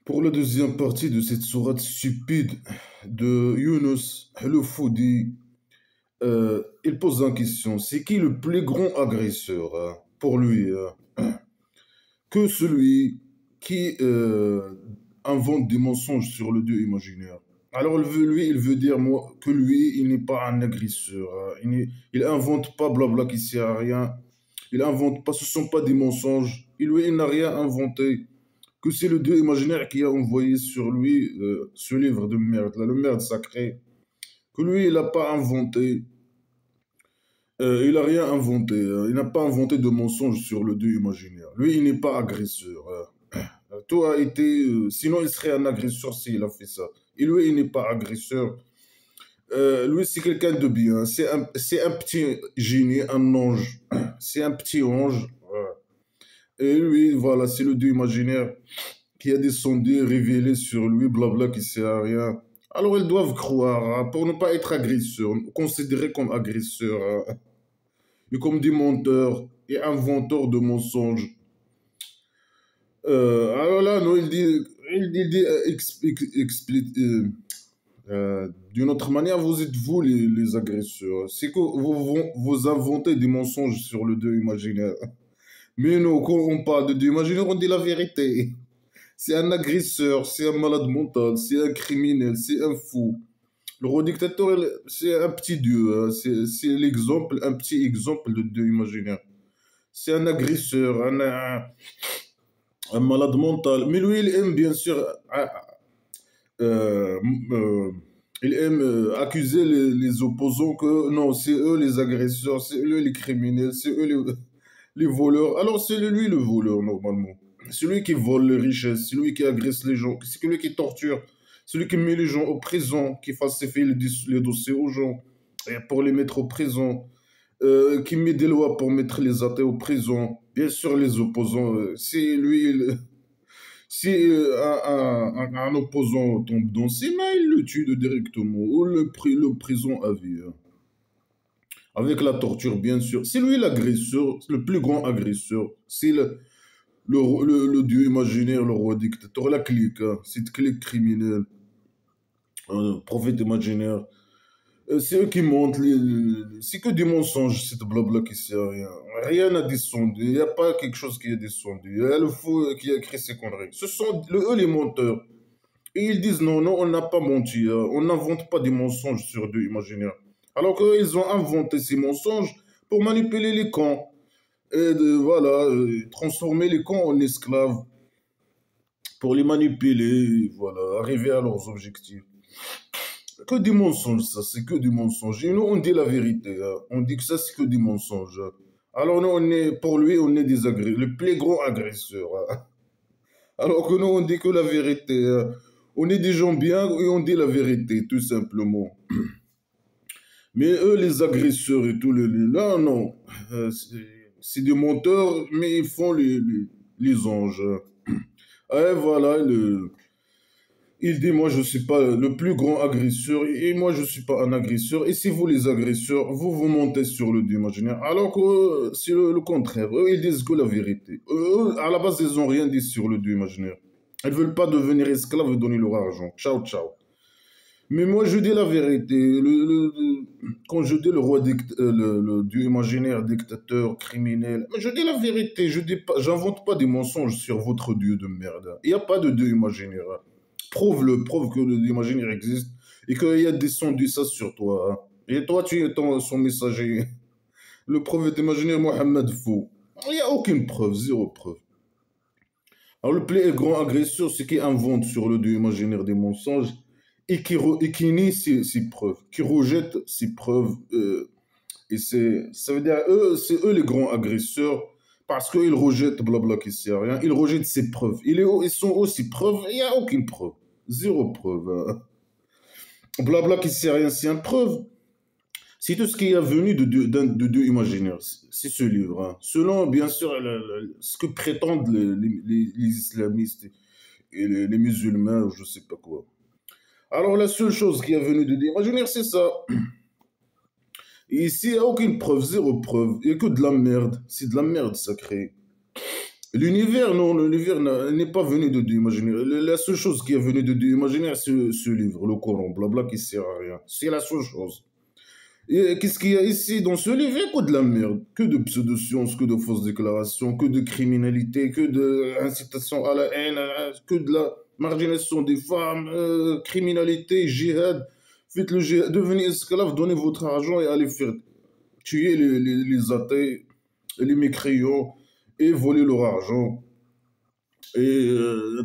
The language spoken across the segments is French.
Pour la deuxième partie de cette sourate stupide de Yunus, le Foudi, il pose une question. C'est qui le plus grand agresseur pour lui que celui qui invente des mensonges sur le Dieu imaginaire. Alors il veut dire moi, que lui, il n'est pas un agresseur. Il invente pas blabla qui sert à rien. Il invente pas, ce sont pas des mensonges. Il n'a rien inventé que c'est le Dieu imaginaire qui a envoyé sur lui ce livre de merde, là, le merde sacré, que lui, il n'a pas inventé. Il n'a rien inventé. Il n'a pas inventé de mensonge sur le Dieu imaginaire. Lui, il n'est pas agresseur. Tout a été. Sinon, il serait un agresseur s'il a fait ça. Et lui, il n'est pas agresseur. Lui, c'est quelqu'un de bien. C'est un petit génie, un ange. C'est un petit ange. Voilà. Et lui, voilà, c'est le Dieu imaginaire qui a descendu, révélé sur lui, blabla, qui sert à rien. Alors ils doivent croire, hein, pour ne pas être agresseurs, considérés comme agresseurs, hein, et comme des menteurs et inventeurs de mensonges. Alors là, non, il dit d'une autre manière, vous êtes vous les agresseurs. C'est que vous inventez des mensonges sur le Dieu imaginaire. Mais nous, quand on parle de Dieu imaginaire, on dit la vérité. C'est un agresseur, c'est un malade mental, c'est un criminel, c'est un fou. Le roi dictateur, c'est un petit dieu, hein. C'est l'exemple, un petit exemple de dieu imaginaire. C'est un agresseur, un malade mental. Mais lui, il aime bien sûr, euh, euh, il aime accuser les opposants que non, c'est eux les agresseurs, c'est eux les criminels, c'est eux les voleurs. Alors c'est lui le voleur normalement. C'est lui qui vole les richesses, c'est lui qui agresse les gens, c'est lui qui torture, c'est lui qui met les gens au prison, qui falsifie les dossiers aux gens et pour les mettre au prison, qui met des lois pour mettre les athées au prison. Bien sûr, les opposants, si lui, si un opposant tombe dans ses mains, il le tue directement ou le prison à vie, hein. Avec la torture, bien sûr. C'est lui l'agresseur, le plus grand agresseur. C'est le dieu imaginaire, le roi dictateur, la clique, hein, cette clique criminelle, prophète imaginaire. C'est eux qui montent, c'est que des mensonges, cette blabla qui sert à rien. Rien n'a descendu, il n'y a pas quelque chose qui est descendu. Il y a le fou qui a écrit ces conneries. Ce sont eux les menteurs. Et ils disent non, non, on n'a pas menti, on n'invente pas des mensonges sur Dieu imaginaire. Alors qu'eux, ils ont inventé ces mensonges pour manipuler les camps et voilà, transformer les camps en esclaves pour les manipuler, voilà, arriver à leurs objectifs. Que des mensonges, ça, c'est que des mensonges. Et nous, on dit la vérité, hein. On dit que ça, c'est que des mensonges, hein. Alors nous, pour lui, on est le plus grand agresseur, hein. Alors que nous, on dit que la vérité, hein. On est des gens bien et on dit la vérité, tout simplement. Mais eux, les agresseurs et tout, là, non. C'est des menteurs, mais ils font les anges. Et voilà, il dit, moi, je ne suis pas le plus grand agresseur et moi, je ne suis pas un agresseur. Et si vous, les agresseurs, vous montez sur le Dieu imaginaire. Alors que c'est le contraire. Eux, ils disent que la vérité. Eux, à la base, ils n'ont rien dit sur le Dieu imaginaire. Ils ne veulent pas devenir esclaves et donner leur argent. Ciao, ciao. Mais moi, je dis la vérité. Quand je dis le roi, le Dieu imaginaire, dictateur, criminel, mais je dis la vérité. Je dis pas, j'invente pas des mensonges sur votre Dieu de merde. Il n'y a pas de Dieu imaginaire. Prouve-le, prouve que le Dieu imaginaire existe et qu'il y a descendu ça sur toi, hein. Et toi, tu es son messager. Le prophète imaginaire Mohammed faux. Il n'y a aucune preuve, zéro preuve. Alors, le plus grand agresseur, c'est qui invente sur le Dieu imaginaire des mensonges et qui nie ses preuves, qui rejette ses preuves. Ça veut dire, c'est eux les grands agresseurs parce qu'ils rejettent blabla qui sert à rien. Ils rejettent ses preuves. Ils sont aussi preuves, il n'y a aucune preuve. Zéro preuve, hein. Blabla qui sert à rien, c'est une preuve. C'est tout ce qui est venu de Dieu imaginaire. C'est ce livre, hein. Selon, bien sûr, ce que prétendent les islamistes et les musulmans, je ne sais pas quoi. Alors, la seule chose qui est venue de Dieu imaginaire, c'est ça. Et ici, il n'y a aucune preuve, zéro preuve. Il n'y a que de la merde. C'est de la merde sacrée. L'univers, non, l'univers n'est pas venu de Dieu imaginaire. La seule chose qui est venue de Dieu imaginaire, c'est ce livre, le Coran, blabla, qui sert à rien. C'est la seule chose. Et qu'est-ce qu'il y a ici dans ce livre? Il y a que de la merde, que de pseudo-sciences, que de fausses déclarations, que de criminalité, que de incitation à la haine, que de la marginalisation des femmes, criminalité, djihad. Faites le djihad, devenez esclave, donnez votre argent et allez faire tuer les athées, les mécréants et voler leur argent. Et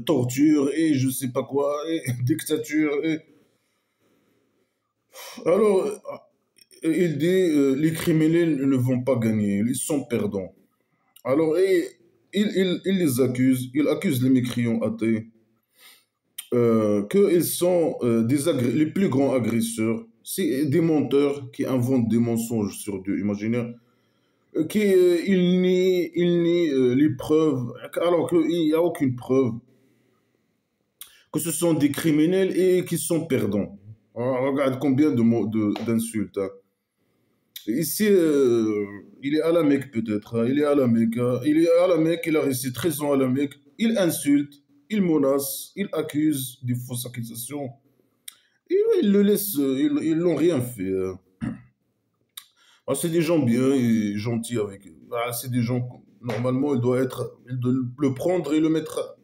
torture et je sais pas quoi, et dictature. Et... Alors, il dit les criminels ne vont pas gagner, ils sont perdants. Alors, il les accuse, il accuse les mécréants athées qu'ils sont les plus grands agresseurs. C'est des menteurs qui inventent des mensonges sur Dieu imaginaire, il nie les preuves, alors qu'il n'y a aucune preuve que ce sont des criminels et qui sont perdants. Alors, regarde combien d'insultes. Hein. Ici, il est à la Mecque peut-être. Hein. Il est à la Mecque. Hein. Il est à la Mecque, il a resté 13 ans à la Mecque. Il insulte, il menace, il accuse des fausses accusations. Et il le laisse, ils n'ont rien fait. Hein. Ah, c'est des gens bien et gentils avec eux. Ah, c'est des gens, normalement, il doit le prendre et le mettre.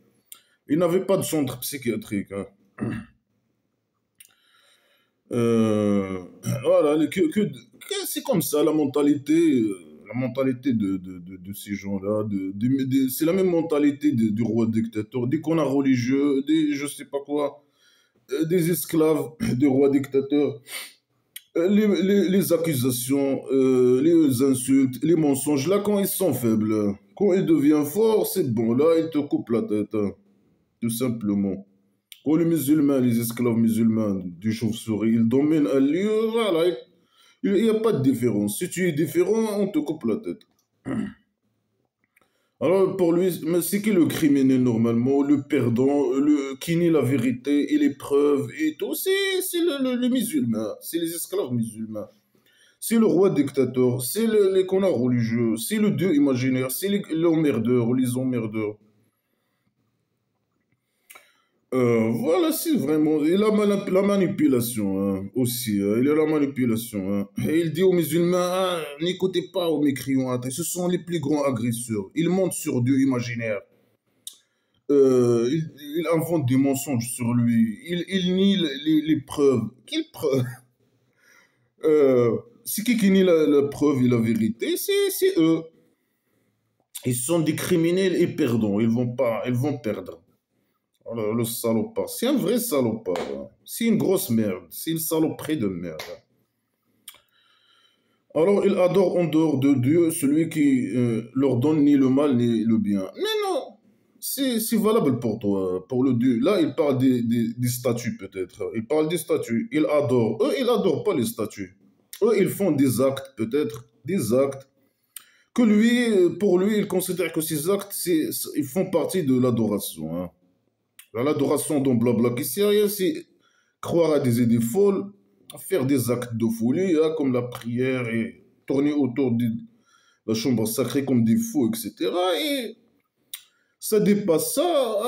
Il n'avait pas de centre psychiatrique. Hein. Euh, voilà, c'est comme ça la mentalité de ces gens-là. C'est la même mentalité du roi dictateur, des connards religieux, des je sais pas quoi, des esclaves, des rois dictateurs. Les accusations, les insultes, les mensonges, là, quand ils sont faibles, quand ils deviennent forts, c'est bon, là, ils te coupent la tête, hein, tout simplement. Pour les musulmans, les esclaves musulmans du chauve-souris, ils dominent un lieu, voilà, il n'y a pas de différence. Si tu es différent, on te coupe la tête. Alors pour lui, mais c'est qui le criminel normalement, le perdant, qui nie la vérité et les preuves et tout, c'est le musulman, c'est les esclaves musulmans. C'est le roi dictateur, c'est les connards religieux, c'est le dieu imaginaire, c'est l'emmerdeur, les emmerdeurs. Voilà, c'est vraiment. Et la manipulation hein, aussi. Hein, il y a la manipulation. Hein. Et il dit aux musulmans ah, n'écoutez pas aux mécréants athées, ce sont les plus grands agresseurs. Ils montent sur Dieu imaginaire. Il invente des mensonges sur lui. Il nie les preuves. Quelles preuves C'est qui nie la preuve et la vérité? C'est eux. Ils sont des criminels et perdants. Ils vont perdre. Oh, le salopard. C'est un vrai salopard. Hein. C'est une grosse merde. C'est une saloperie de merde. Alors, il adore en dehors de Dieu celui qui leur donne ni le mal ni le bien. Mais non, c'est valable pour toi, pour le Dieu. Là, il parle des statues peut-être. Il parle des statues. Il adore. Eux, ils n'adorent pas les statues. Eux, ils font des actes peut-être. Des actes que lui, pour lui, il considère que ces actes, ils font partie de l'adoration. Hein. L'adoration dont blabla qui sait rien, c'est croire à des idées folles, faire des actes de folie, hein, comme la prière et tourner autour de la chambre sacrée comme des fous, etc. Et ça dépasse ça,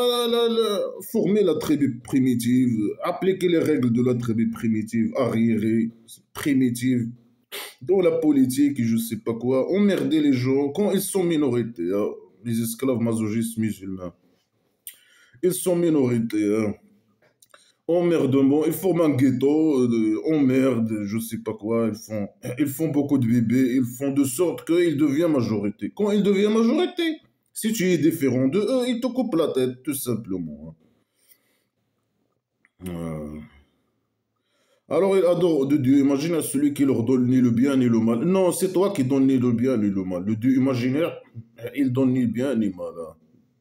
former la tribu primitive, appliquer les règles de la tribu primitive, arriérée, primitive, dans la politique et je sais pas quoi, emmerder les gens quand ils sont minorités, hein, les esclaves masochistes musulmans. Ils sont minorités, hein. Emmerdement, ils forment un ghetto, emmerde, je sais pas quoi, ils font beaucoup de bébés, ils font de sorte qu'ils deviennent majorité. Quand ils deviennent majorité, si tu es différent de eux, ils te coupent la tête, tout simplement. Hein. Alors ils adorent de Dieu. Imagine à celui qui leur donne ni le bien ni le mal. Non, c'est toi qui donnes ni le bien ni le mal. Le Dieu imaginaire, il donne ni bien ni mal. Hein.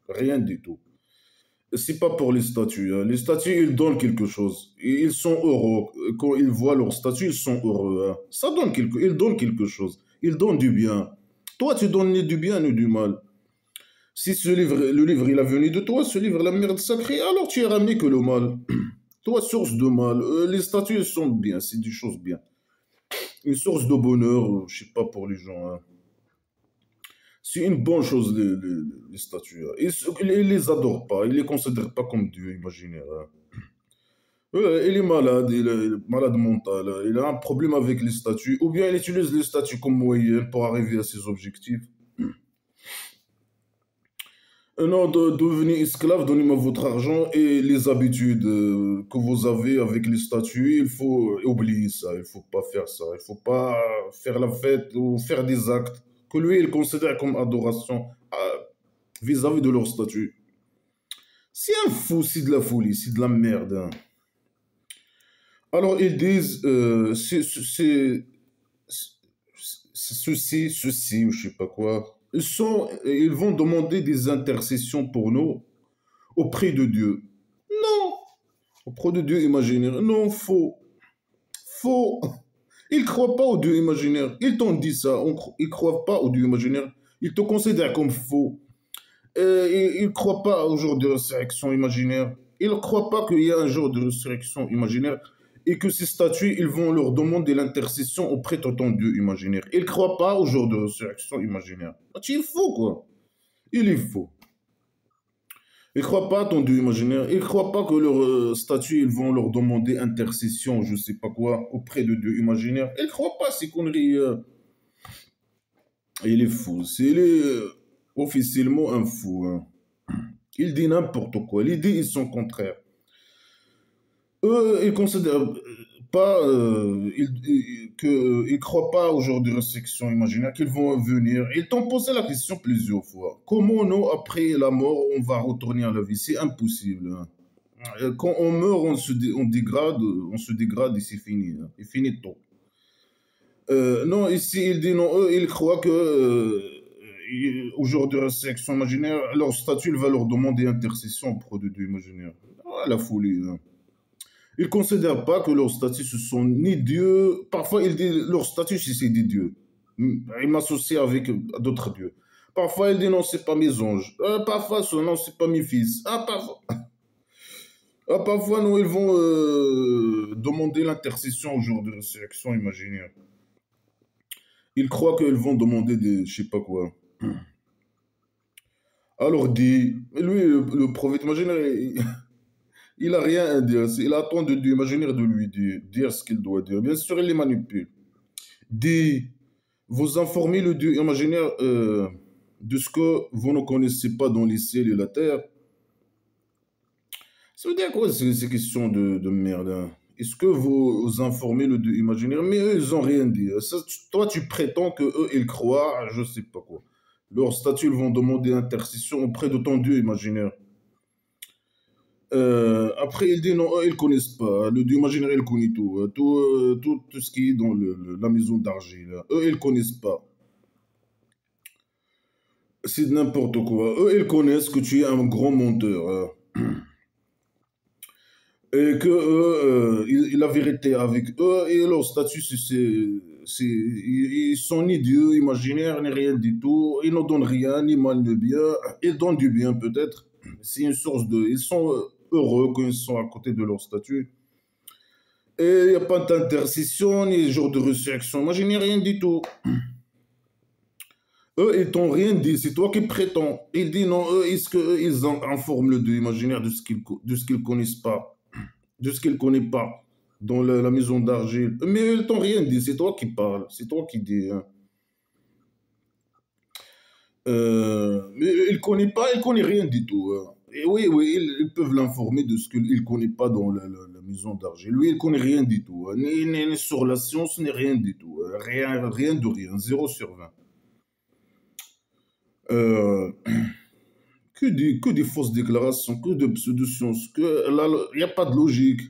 Rien du tout. C'est pas pour les statues. Hein. Les statues, ils donnent quelque chose. Et ils sont heureux. Quand ils voient leur statue, ils sont heureux. Hein. Ils donnent quelque chose. Ils donnent du bien. Toi, tu donnes ni du bien ni du mal. Si le livre, il a venu de toi, ce livre, la merde sacrée, alors tu es ramené que le mal. Toi, source de mal. Les statues, elles sont bien. C'est des choses bien. Une source de bonheur, je sais pas pour les gens. Hein. C'est une bonne chose, les statues, hein. Il les adore pas, il les considère pas comme dieux imaginaires, hein. Il est malade, il est malade mental, hein. Il a un problème avec les statues, ou bien il utilise les statues comme moyen pour arriver à ses objectifs. Non, devenez esclave, donnez-moi votre argent et les habitudes que vous avez avec les statuts, il faut oublier ça, il faut pas faire ça, il faut pas faire la fête ou faire des actes que lui, il considère comme adoration vis-à-vis de leur statut. C'est un fou, c'est de la folie, c'est de la merde, hein. Alors ils disent, ceci, ou je sais pas quoi. Ils vont demander des intercessions pour nous auprès de Dieu. Non, auprès de Dieu imaginaire. Non, faux. Faux. Ils ne croient pas au Dieu imaginaire. Ils t'ont dit ça. Ils ne croient pas au Dieu imaginaire. Ils te considèrent comme faux. Ils ne croient pas au jour de résurrection imaginaire. Ils ne croient pas qu'il y a un jour de résurrection imaginaire et que ces statues, ils vont leur demander l'intercession auprès de ton Dieu imaginaire. Ils ne croient pas au jour de résurrection imaginaire. Ah, tu es faux, quoi. Il est faux. Ils ne croient pas à ton Dieu imaginaire. Ils ne croient pas que leur statut, ils vont leur demander intercession, je ne sais pas quoi, auprès de Dieu imaginaire. Ils ne croient pas à ces conneries. Il est fou. Il est officiellement un fou, hein. Il dit n'importe quoi. Il dit ils sont contraires. Eux, ils considèrent pas, ils croient pas au genre de restriction imaginaire qu'ils vont venir. Ils t'ont posé la question plusieurs fois. Comment nous, après la mort, on va retourner à la vie? C'est impossible, hein. Quand on meurt, on se dégrade et c'est fini, hein. C'est fini tout. Non, ici, il dit non, eux, ils croient que au jour de restriction imaginaire, leur statut il va leur demander intercession auprès de Dieu imaginaire. Ah, la folie, hein. Ils ne considèrent pas que leurs statuts, ce sont ni dieux. Parfois, ils disent leur statut, c'est des dieux. Ils m'associent avec d'autres dieux. Parfois, ils disent non, c'est pas mes anges. Parfois, non, c'est pas mes fils. Parfois, non, ils vont demander l'intercession au jour de résurrection imaginaire. Ils croient qu'ils vont demander des, je sais pas quoi. Alors dit, lui, le prophète imaginaire, il a rien à dire. Il attend de Dieu imaginaire de lui dire ce qu'il doit dire. Bien sûr, il les manipule. Dit, vous informez le Dieu imaginaire de ce que vous ne connaissez pas dans les ciels et la terre. Ça veut dire quoi ces questions de merde, hein? Est-ce que vous informez le Dieu imaginaire? Mais eux, ils n'ont rien dit. Toi, tu prétends que eux, ils croient, je sais pas quoi. Leurs statuts, ils vont demander intercession auprès de ton Dieu imaginaire. Après, il dit non, eux, ils ne connaissent pas. Le Dieu imaginaire, il connaît tout. Tout ce qui est dans la maison d'argile. Eux, ils ne connaissent pas. C'est n'importe quoi. Eux, ils connaissent que tu es un grand menteur, hein. Et que la vérité avec eux et leur statut, ils sont ni Dieu imaginaire, ni rien du tout. Ils ne donnent rien, ni mal ni bien. Ils donnent du bien peut-être. C'est une source de... Ils sont heureux quand ils sont à côté de leur statut. Et il n'y a pas d'intercession, ni jour de résurrection. Moi, je n'ai rien du tout. Eux, ils t'ont rien dit. C'est toi qui prétends. Ils disent non, eux, est-ce qu'ils informent le Dieu imaginaire de ce qu'ils connaissent pas, de ce qu'ils ne connaissent pas dans la maison d'argile. Mais eux, ils t'ont rien dit. C'est toi qui parles. C'est toi qui dis, hein. Mais il ne connaît pas, il ne connaît rien du tout, hein. Et oui, oui, ils peuvent l'informer de ce qu'il ne connaît pas dans la maison d'argile. Lui, il ne connaît rien du tout, hein. Ni sur la science, ni rien du tout, hein. Rien de rien. 0/20. Euh, que des fausses déclarations, que de pseudo-sciences, il n'y a pas de logique.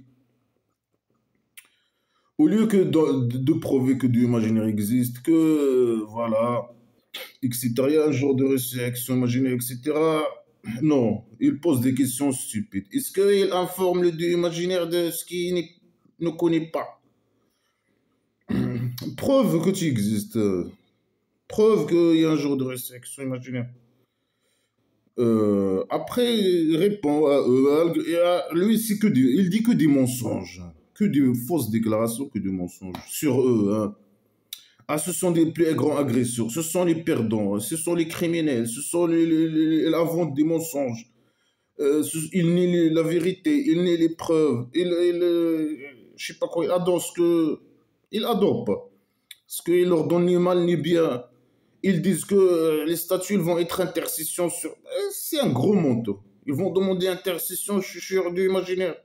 Au lieu de prouver que Dieu imaginaire existe, que, voilà, etc., il y a un genre de résurrection imaginaire, etc., non, il pose des questions stupides. Est-ce qu'il informe le Dieu imaginaire de ce qu'il ne connaît pas? Preuve que tu existes. Preuve qu'il y a un jour de résurrection imaginaire. Après, il répond à eux. Lui, il dit que des mensonges. Que des fausses déclarations, que des mensonges sur eux, hein. Ah, ce sont des plus grands agresseurs, ce sont les perdants, ce sont les criminels, ce sont la vente des mensonges. Il nie la vérité, il nie les preuves, je sais pas quoi, il adore ce que, il adore pas. Ce qu'il leur donne ni mal ni bien. Ils disent que les statuts ils vont être intercession sur. C'est un gros montant. Ils vont demander intercession sur du imaginaire.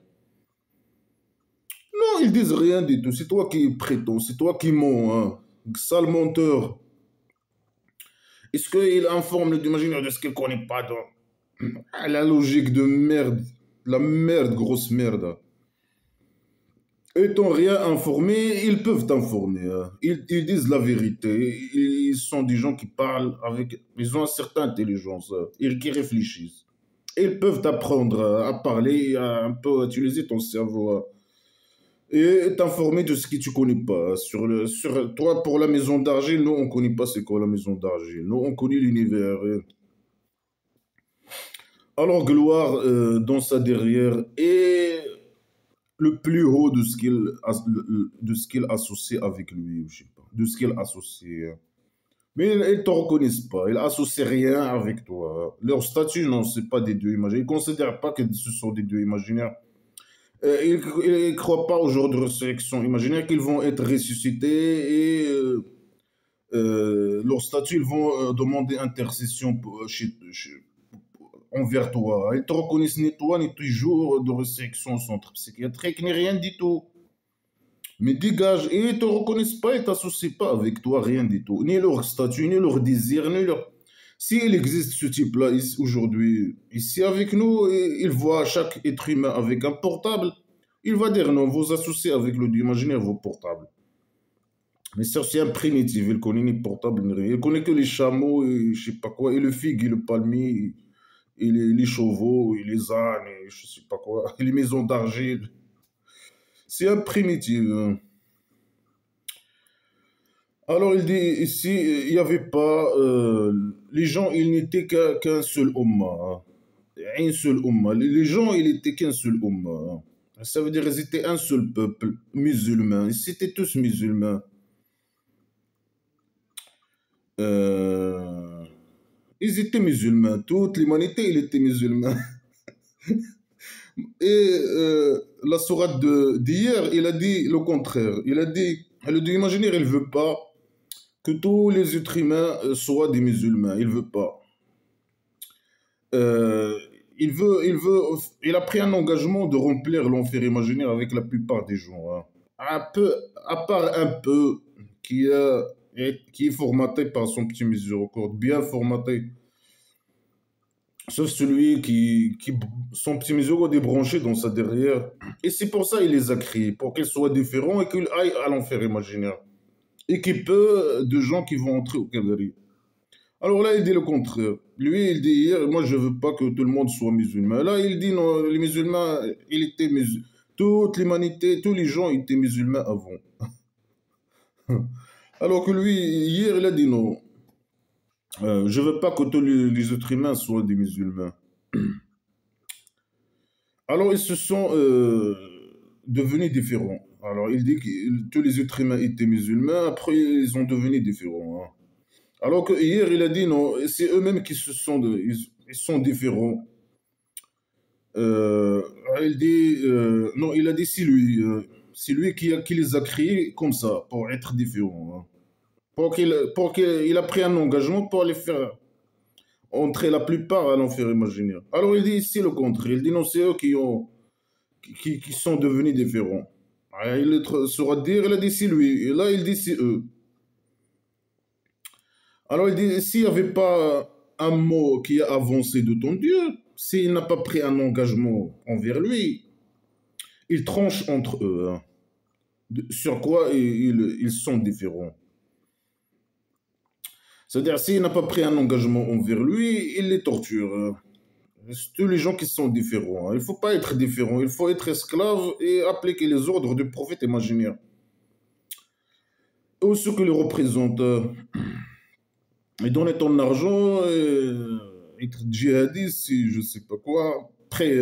Non, ils disent rien du tout. C'est toi qui prétends, c'est toi qui mens, hein. Sale menteur. Est-ce qu'il informe l'imaginaire de ce qu'il connaît pas donc? Ah, la logique de merde. La merde, grosse merde. Étant rien informés, ils peuvent t'informer, hein. Ils disent la vérité. Ils sont des gens qui parlent avec. Ils ont une certaine intelligence, hein, et qui réfléchissent. Ils peuvent t'apprendre à parler, à un peu utiliser ton cerveau, hein, et t'informer de ce que tu connais pas. Sur toi, pour la maison d'argile, nous, on connaît pas c'est quoi la maison d'argile. Nous, on connaît l'univers, hein. Alors, Gloire, dans sa derrière, est le plus haut de ce qu'il associe avec lui, je sais pas, de ce qu'il associe, hein. Mais ils ne te reconnaissent pas, ils associent rien avec toi. Leur statut, non, c'est pas des dieux imaginaires. Ils ne considèrent pas que ce sont des dieux imaginaires. Ils ne croient pas au genre de résurrection imaginaire qu'ils vont être ressuscités et leur statut, ils vont demander intercession envers toi. Ils te reconnaissent ni toi, ni tes jours de résurrection centre psychiatrique, ni rien du tout. Mais dégage, et ils ne te reconnaissent pas, ils ne t'associent pas avec toi, rien du tout. Ni leur statut, ni leur désir, ni leur... S'il existe ce type-là aujourd'hui, ici avec nous, et il voit chaque être humain avec un portable, il va dire non, vous associez avec le Dieu imaginaire vos portables. Mais c'est un primitif, il connaît ni portable ni rien. Il connaît que les chameaux, et je sais pas quoi, et le figue, et le palmier, et les chevaux, et les ânes, et je sais pas quoi, et les maisons d'argile. C'est un primitif, hein. Alors il dit ici, il n'y avait pas, les gens, ils n'étaient qu'un seul umma, hein. Un seul umma. Les gens, ils n'étaient qu'un seul umma, hein. Ça veut dire qu'ils étaient un seul peuple musulman. Ils étaient tous musulmans. Euh, ils étaient musulmans. Toute l'humanité, il était musulman. Et la sourate d'hier, il a dit le contraire. Il a dit, le Dieu imaginaire, il ne veut pas que tous les êtres humains soient des musulmans. Il veut pas. Euh, il a pris un engagement de remplir l'enfer imaginaire avec la plupart des gens, hein. Un peu, à part un peu qui est formaté par son petit miséricorde, bien formaté. Sauf celui son petit miséricorde est branché dans sa derrière. Et c'est pour ça qu'il les a créés, pour qu'ils soient différents et qu'ils aillent à l'enfer imaginaire. Et qu'il peu de gens qui vont entrer au Kabari. Alors là, il dit le contraire. Lui, il dit hier, moi, je veux pas que tout le monde soit musulman. Là, il dit non, les musulmans, il était musulman. Toute l'humanité, tous les gens étaient musulmans avant. Alors que lui, hier, il a dit non. Je veux pas que tous les êtres humains soient des musulmans. Alors, ils se sont devenus différents. Alors, il dit que tous les êtres humains étaient musulmans. Après, ils ont devenu différents, hein. Alors que hier, il a dit non, c'est eux-mêmes qui ils sont différents. Euh, il dit non, il a dit c'est lui qui les a créés comme ça pour être différents, hein. Il a pris un engagement pour les faire entrer la plupart à l'enfer imaginaire. Alors il dit ici le contraire. Il dit non, c'est eux qui sont devenus différents. Ah, saura dire, il a dit c'est lui. Et là, il dit c'est eux. Alors il dit, s'il n'y avait pas un mot qui a avancé de ton Dieu, s'il n'a pas pris un engagement envers lui, il tranche entre eux, hein. Sur quoi ils sont différents. C'est-à-dire, s'il n'a pas pris un engagement envers lui, il les torture, hein. C'est tous les gens qui sont différents, hein. Il ne faut pas être différent, il faut être esclave et appliquer les ordres du prophète imaginaire. Ou ce que les représente. Et donner ton argent, être djihadiste, si je sais pas quoi, prêt,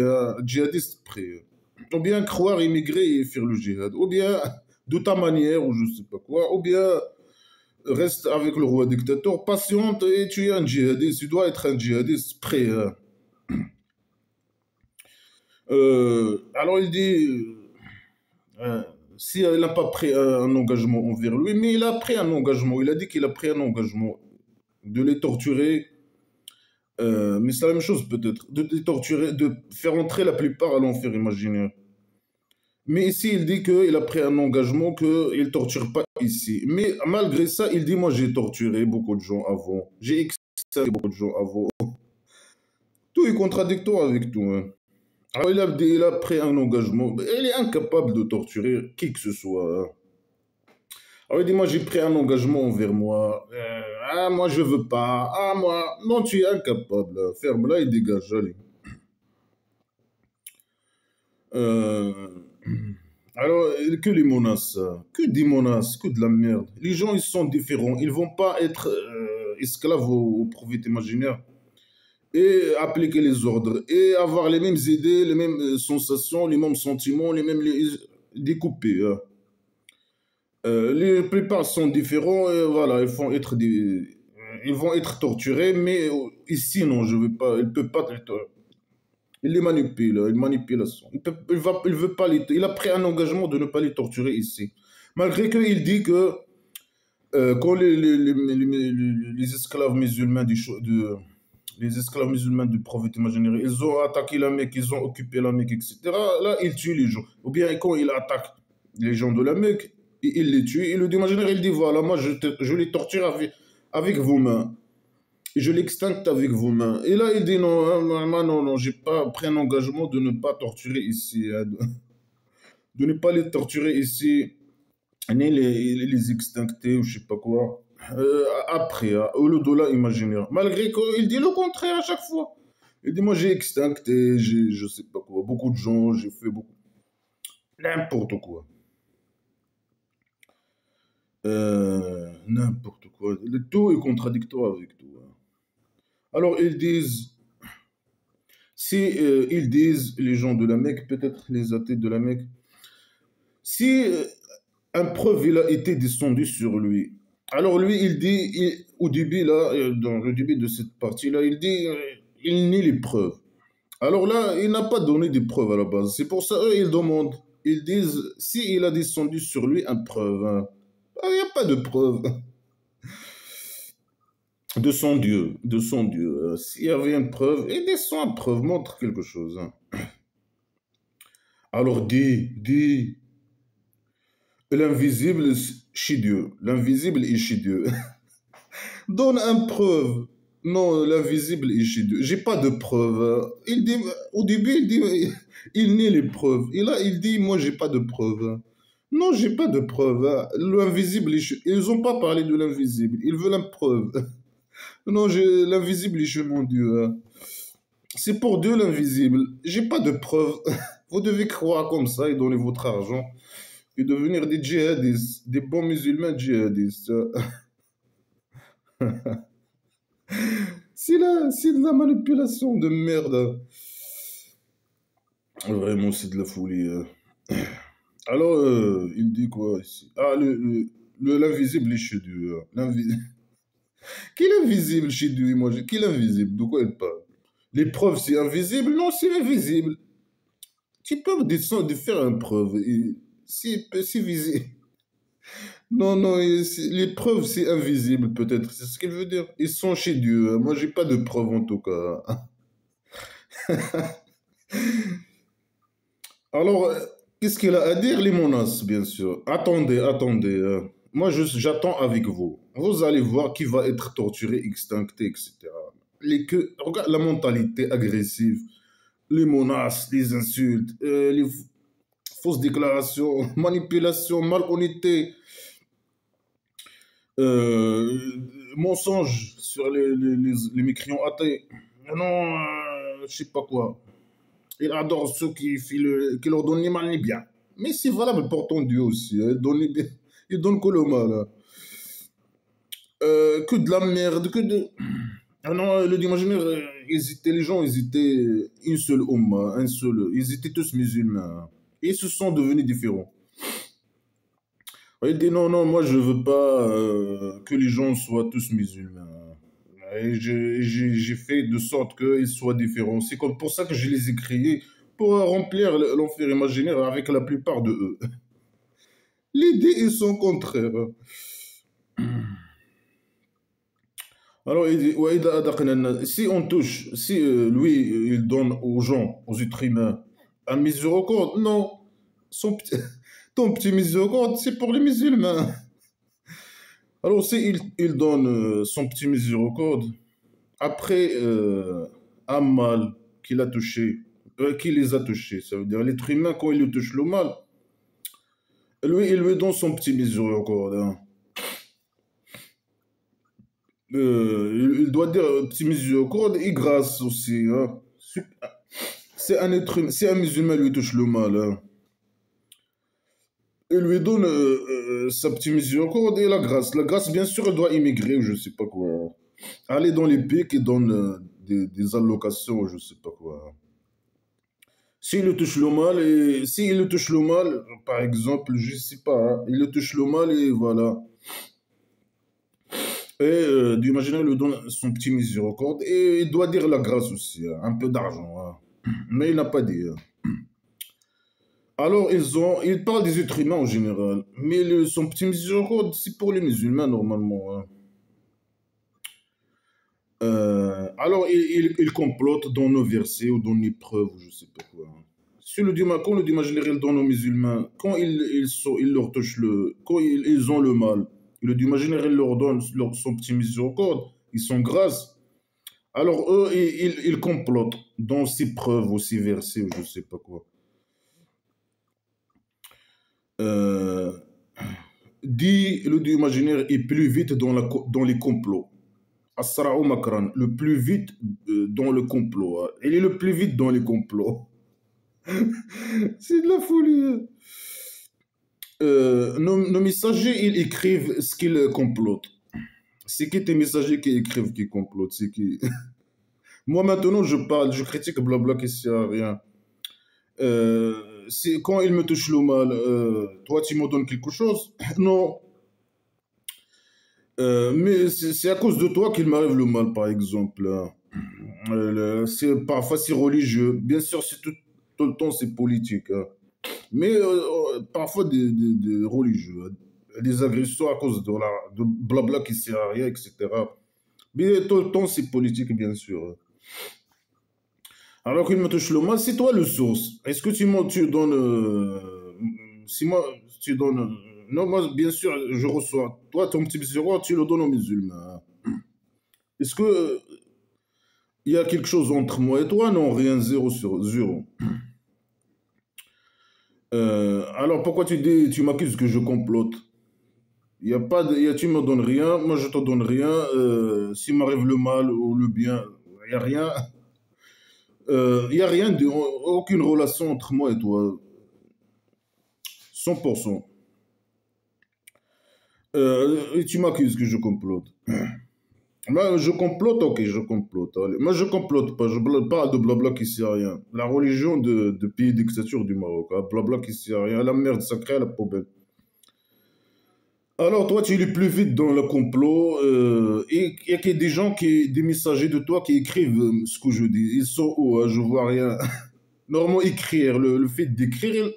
djihadiste prêt. Ou bien croire immigrer et faire le djihad. Ou bien de ta manière, ou je sais pas quoi. Ou bien Reste avec le roi dictateur, patiente et tu es un djihadiste. Tu dois être un djihadiste prêt, hein. Alors il dit, euh, si elle n'a pas pris un engagement envers lui, mais il a pris un engagement. Il a dit qu'il a pris un engagement de les torturer. Mais c'est la même chose peut-être, de les torturer, de faire entrer la plupart à l'enfer imaginaire. Mais ici, il dit qu'il a pris un engagement qu'il ne torture pas ici. Mais malgré ça, il dit, moi j'ai torturé beaucoup de gens avant. J'ai exécuté beaucoup de gens avant. Tout est contradictoire avec tout, hein. Alors il a pris un engagement. Il est incapable de torturer qui que ce soit, hein. Alors il dit, moi j'ai pris un engagement envers moi. Ah, moi je veux pas. Ah, moi. Non, tu es incapable. Ferme-la et dégage. Allez. Euh, Alors, que les menaces, que des menaces, que de la merde. Les gens, ils sont différents. Ils vont pas être esclaves au prophète imaginaire et appliquer les ordres et avoir les mêmes idées, les mêmes sensations, les mêmes sentiments, les mêmes découpés, hein. Les plupart sont différents et voilà, ils vont être torturés, mais ici, non, je veux pas, il peut pas être. Il les manipule, il manipulation. Il veut pas il a pris un engagement de ne pas les torturer ici. Malgré qu'il dit que quand les esclaves musulmans les esclaves musulmans du prophète imaginaire, ils ont attaqué la Mecque, ils ont occupé la Mecque, etc. Là, il tue les gens. Ou bien quand il attaque les gens de la Mecque, il les tue. Et le imaginaire, il dit voilà, moi je les torture avec vos mains. Et je l'extincte avec vos mains. Et là, il dit non, hein, non, non, j'ai pas pris un engagement de ne pas torturer ici, hein, de ne pas les torturer ici, ni les extincter ou je sais pas quoi. Après, hein, au-delà imaginaire. Malgré qu'il dit le contraire à chaque fois. Il dit moi j'ai extincté, j'ai je sais pas quoi, beaucoup de gens, j'ai fait beaucoup. N'importe quoi. N'importe quoi. Le tout est contradictoire avec tout, hein. Alors ils disent si ils disent, les gens de la Mecque, peut-être les athées de la Mecque, si un preuve il a été descendu sur lui, alors lui il dit, au début là, dans le début de cette partie-là, il dit, il nie les preuves. Alors là, il n'a pas donné des preuves à la base. C'est pour ça eux ils demandent, ils disent, si il a descendu sur lui un preuve, hein. Il n'y a pas de preuve de son Dieu, de son Dieu. S'il y avait une preuve, et descend une preuve, montre quelque chose, hein. Alors dis, l'invisible chez Dieu. L'invisible est chez Dieu. Donne une preuve. Non, l'invisible est chez Dieu. J'ai pas de preuve. Il dit, au début, il dit, il nie les preuves. Et là, il dit, moi, j'ai pas de preuve. Non, j'ai pas de preuve. L'invisible est chez... Ils ont pas parlé de l'invisible. Ils veulent une preuve. Non, l'invisible est chez mon Dieu, hein. C'est pour Dieu l'invisible. J'ai pas de preuve. Vous devez croire comme ça et donner votre argent et devenir des djihadistes, des bons musulmans djihadistes. C'est de la manipulation de merde. Vraiment, c'est de la folie, hein. Alors, il dit quoi ici? Ah, l'invisible est chez Dieu, hein. Qui est invisible chez Dieu? Moi, qui est invisible? De quoi il parle? Les preuves, c'est invisible? Non, c'est invisible. Tu peux descendre de faire une preuve. C'est visible. Non, non, les preuves, c'est invisible, peut-être. C'est ce qu'il veut dire. Ils sont chez Dieu, hein. Moi, j'ai pas de preuves, en tout cas. Alors, qu'est-ce qu'il a à dire, les menaces, bien sûr. Attendez, attendez, moi, j'attends avec vous. Vous allez voir qui va être torturé, extincté, etc. Regarde la mentalité agressive, les menaces, les insultes, les fausses déclarations, manipulation, malhonnêteté, euh, mensonges sur les mécréants athées. Non, je sais pas quoi. Il adore ceux qui leur donnent ni mal ni bien. Mais c'est valable pour ton Dieu aussi, hein. Il donne que le mal, hein. Que de la merde, que de... Ah non, le imaginaire, les gens, ils étaient une seule umma, un seul, ils étaient tous musulmans, hein. Et ils se sont devenus différents. Il dit non, non, moi je veux pas que les gens soient tous musulmans. Et j'ai fait de sorte qu'ils soient différents. C'est comme pour ça que je les ai créés, pour remplir l'enfer imaginaire avec la plupart de eux. L'idée est son contraire. Alors, il dit, وإذا أذقنا الناس- si on touche, si lui, il donne aux gens, aux êtres humains, un miséricorde, non. Son petit- ton petit miséricorde, c'est pour les musulmans. Alors, si il donne son petit miséricorde, après un mal qu'il a touché, qui les a touchés, ça veut dire l'être humain, quand il lui touche le mal, lui, il lui donne son petit miséricorde, hein. Il doit dire petit miséricorde et grâce aussi, hein. C'est un être humain, si un musulman lui touche le mal, hein, il lui donne sa petite miséricorde et la grâce. La grâce, bien sûr, elle doit immigrer ou je sais pas quoi. Aller dans les pays qui donnent des allocations ou je sais pas quoi. S'il le touche le mal, et s'il le touche le mal, par exemple, je sais pas, hein, il le touche le mal et voilà. Et d'imaginer, il lui donne son petit miséricorde et il doit dire la grâce aussi, hein, un peu d'argent, hein. Mais il n'a pas dit, hein. Alors, ils parlent des êtres humains en général, mais son petit miséricorde, c'est pour les musulmans normalement, hein. Alors, il complote dans nos versets ou dans nos preuves, ou je sais pas quoi, hein. Si quand le dimanche général donne aux musulmans, quand ils leur touchent quand ils ont le mal, le dimanche général leur donne son petit miséricorde, ils sont grâce. Alors, eux, ils complotent dans ces preuves ou ces versets, ou je sais pas quoi. Euh, dit le dieu imaginaire est plus vite dans les complots. Asra'u Makran, le plus vite dans le complot, hein. Il est le plus vite dans les complots. C'est de la folie, hein. Nos messagers, ils écrivent ce qu'ils complotent. C'est qui tes messagers qui écrivent qui complotent? C'est qui? Moi maintenant, je parle, je critique blabla qui sert à rien. C'est quand ils me touchent le mal, toi tu me donnes quelque chose? Non. Mais c'est à cause de toi qu'il m'arrive le mal, par exemple, hein. Parfois c'est religieux. Bien sûr, tout le temps c'est politique, hein. Mais parfois des religieux, hein. Des agressions à cause de blabla qui sert à rien, etc. Mais tout le temps c'est politique, bien sûr, hein. Alors qu'il me touche le mal, c'est toi le source. Est-ce que tu donnes... si moi, tu donnes... non, moi, bien sûr, je reçois. Toi, ton petit zéro, tu le donnes aux musulmans. Est-ce que il y a quelque chose entre moi et toi? Non, rien, zéro sur zéro. Alors pourquoi tu m'accuses que je complote? Il y a pas de, tu me donnes rien, moi je te donne rien. S'il m'arrive le mal ou le bien, il y a rien. Il y a rien aucune relation entre moi et toi. 100%. Et tu m'accuses que je complote. Moi, je complote, ok, je complote. Allez. Moi, je complote pas. Parle de blabla qui sert à rien. La religion de pays dictature du Maroc, hein, blabla qui sert à rien. La merde sacrée à la poubelle. Alors, toi, tu es le plus vite dans le complot. Et il y a des gens, des messagers de toi qui écrivent ce que je dis. Ils sont où, hein, je vois rien. Normalement, écrire, le fait d'écrire,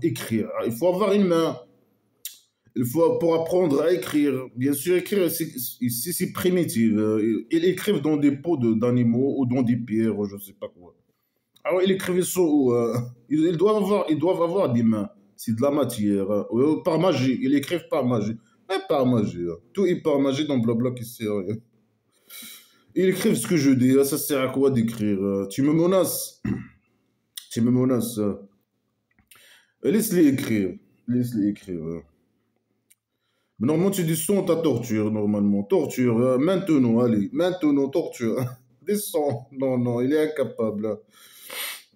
écrire. Il faut avoir une main. Il faut pour apprendre à écrire. Bien sûr, écrire, c'est primitif. Ils écrivent dans des pots d'animaux ou dans des pierres, je ne sais pas quoi. Alors, ils écrivent sur où, ils doivent avoir des mains. C'est de la matière, hein. Par magie. Ils écrivent par magie. Mais par magie, hein. Tout est par magie dans blabla qui sert à rien. Ils écrivent ce que je dis, hein. Ça sert à quoi d'écrire, hein? Tu me menaces. Tu me menaces, hein. Laisse-les écrire. Laisse-les écrire, hein. Normalement, tu descends ta torture, normalement. Torture, hein. Maintenant, allez. Maintenant, torture. Descends. Non, non, il est incapable, hein.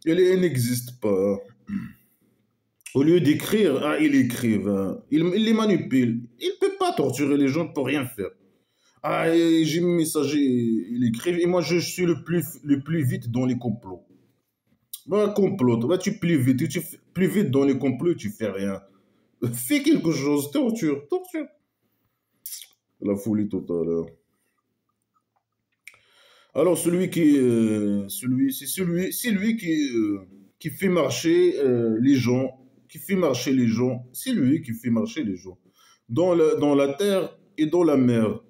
Il n'existe pas, hein. Au lieu d'écrire, ah, il écrive, hein. Il les manipule. Il ne peut pas torturer les gens pour rien faire. Ah, et j'ai mes messager, il écrive. Et moi, je suis le plus vite dans les complots. Bah, complot. Bah, tu plus vite. Plus vite dans les complots, tu fais rien. Fais quelque chose, torture, torture. La folie totale. Alors, c'est lui qui fait marcher les gens, qui fait marcher les gens. C'est lui qui fait marcher les gens. Dans la terre et dans la mer.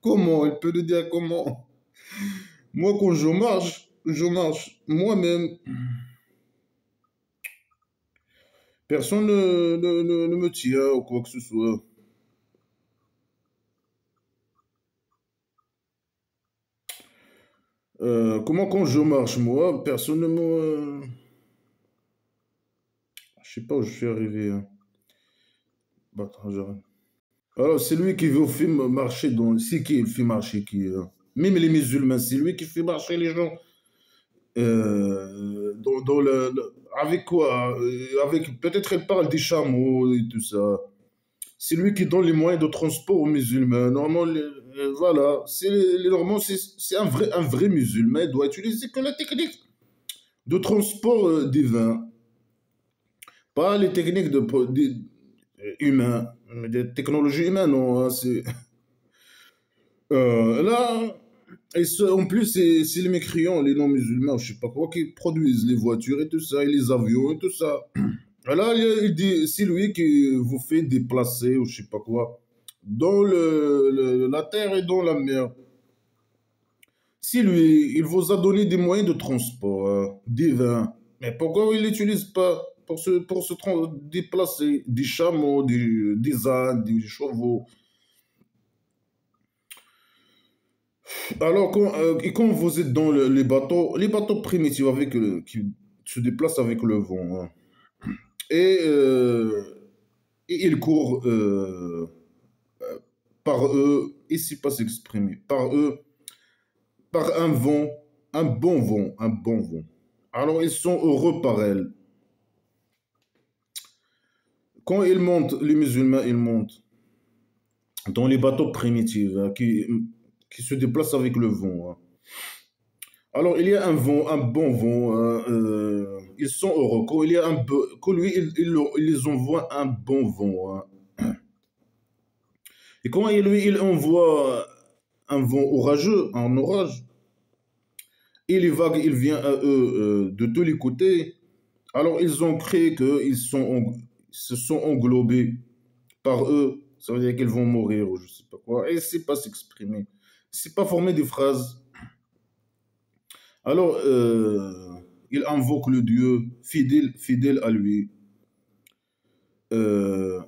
Comment? Il peut le dire comment? Moi, quand je marche moi-même. Personne ne me tient ou quoi que ce soit. Comment quand je marche, moi, personne ne me... Je sais pas où je suis arrivé, hein. Bah, attends, j'arrête. Alors, c'est lui qui veut faire marcher dans... C'est qui fait marcher qui... Même les musulmans, c'est lui qui fait marcher les gens. Avec quoi? Avec... Peut-être elle parle des chameaux et tout ça. C'est lui qui donne les moyens de transport aux musulmans. Normalement, voilà. Normalement, c'est un vrai musulman. Il doit utiliser que la technique de transport divin. Pas les techniques humaines. Des technologies humaines, non, hein, là, en plus, c'est les mécréants, les non-musulmans, je sais pas quoi, qui produisent les voitures et tout ça, et les avions et tout ça. Là, il dit, c'est lui qui vous fait déplacer ou je sais pas quoi, dans la terre et dans la mer. Si lui, il vous a donné des moyens de transport divins, mais pourquoi il l'utilise pas pour déplacer des chameaux, des ânes, des chevaux? Alors, et quand vous êtes dans les bateaux primitifs qui se déplacent avec le vent, hein, et, et ils courent par eux, et c'est pas s'exprimer, par eux, par un vent, un bon vent, un bon vent. Alors, ils sont heureux par elles. Quand ils montent, les musulmans, ils montent dans les bateaux primitifs hein, qui se déplacent avec le vent, hein. Alors, il y a un vent, un bon vent. Ils sont heureux. Quand il y a quand lui, il les envoie un bon vent, hein. Et quand il envoie un vent orageux, un orage, et les vagues, il vient à eux de tous les côtés. Alors, ils ont créé se sont englobés par eux. Ça veut dire qu'ils vont mourir ou je sais pas quoi. Et c'est pas s'exprimer. C'est pas former des phrases. Alors, il invoque le Dieu fidèle à lui. Euh,